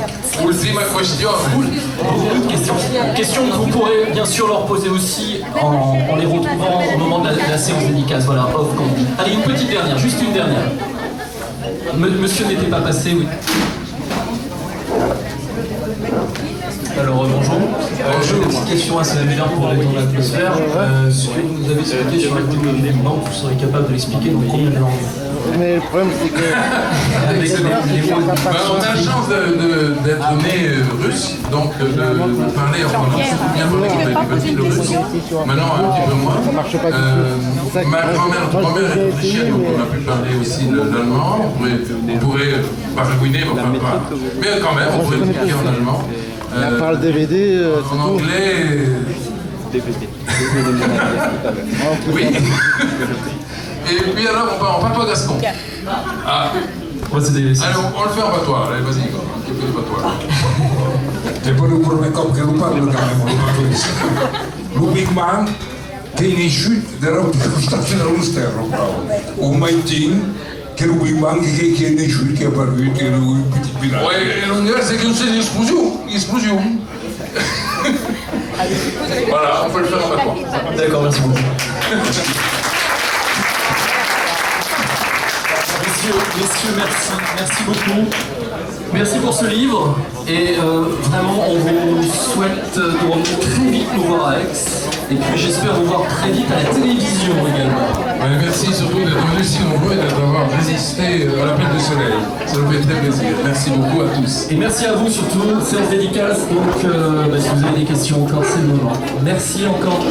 Ultima question. Beaucoup de questions. Questions que vous pourrez bien sûr leur poser aussi en les retrouvant au moment de la séance dédicace. Voilà, off comme on dit. Allez, une petite dernière, juste une dernière. Monsieur n'était pas passé, oui. Alors bonjour. J'ai une petite question assez amusante pour détendre l'atmosphère. Ce que vous nous avez expliqué sur la théorie du Big Bang, vous serez capable de l'expliquer dans combien de langues? Mais le problème c'est que... Avec les mots On a la chance d'être né russe, donc de parler en français bien quand on était petit le russe. Maintenant un petit peu moins. Ma grand-mère est autrichienne, donc on a pu parler aussi l'allemand. On pourrait baragouiner, mais quand même on pourrait expliquer en allemand. À part le DVD, en anglais. DVD. Oui. Et puis alors, on parle pas gascon. Ah. Allez, on le fait en patois. Allez, vas-y, on fait le patois. Te volevo promettere che lo parlo lo Big Bang che è nasciuto dalla stazione dello sterro, o Maitin, quel Big Bang, qui est né, qui a pas vu, quel petit village. Oui, l'univers c'est qu'une seule explosion. Voilà, on peut le faire maintenant. D'accord, merci beaucoup. Messieurs, merci beaucoup. Merci pour ce livre et vraiment on vous souhaite de revenir très vite nous voir à Aix et puis j'espère vous voir très vite à la télévision également. Merci surtout d'être venu si nombreux et d'avoir résisté à l'appel du soleil. Ça nous fait très plaisir. Merci beaucoup à tous. Et merci à vous surtout, séance dédicace, donc si vous avez des questions encore c'est le moment. Merci encore.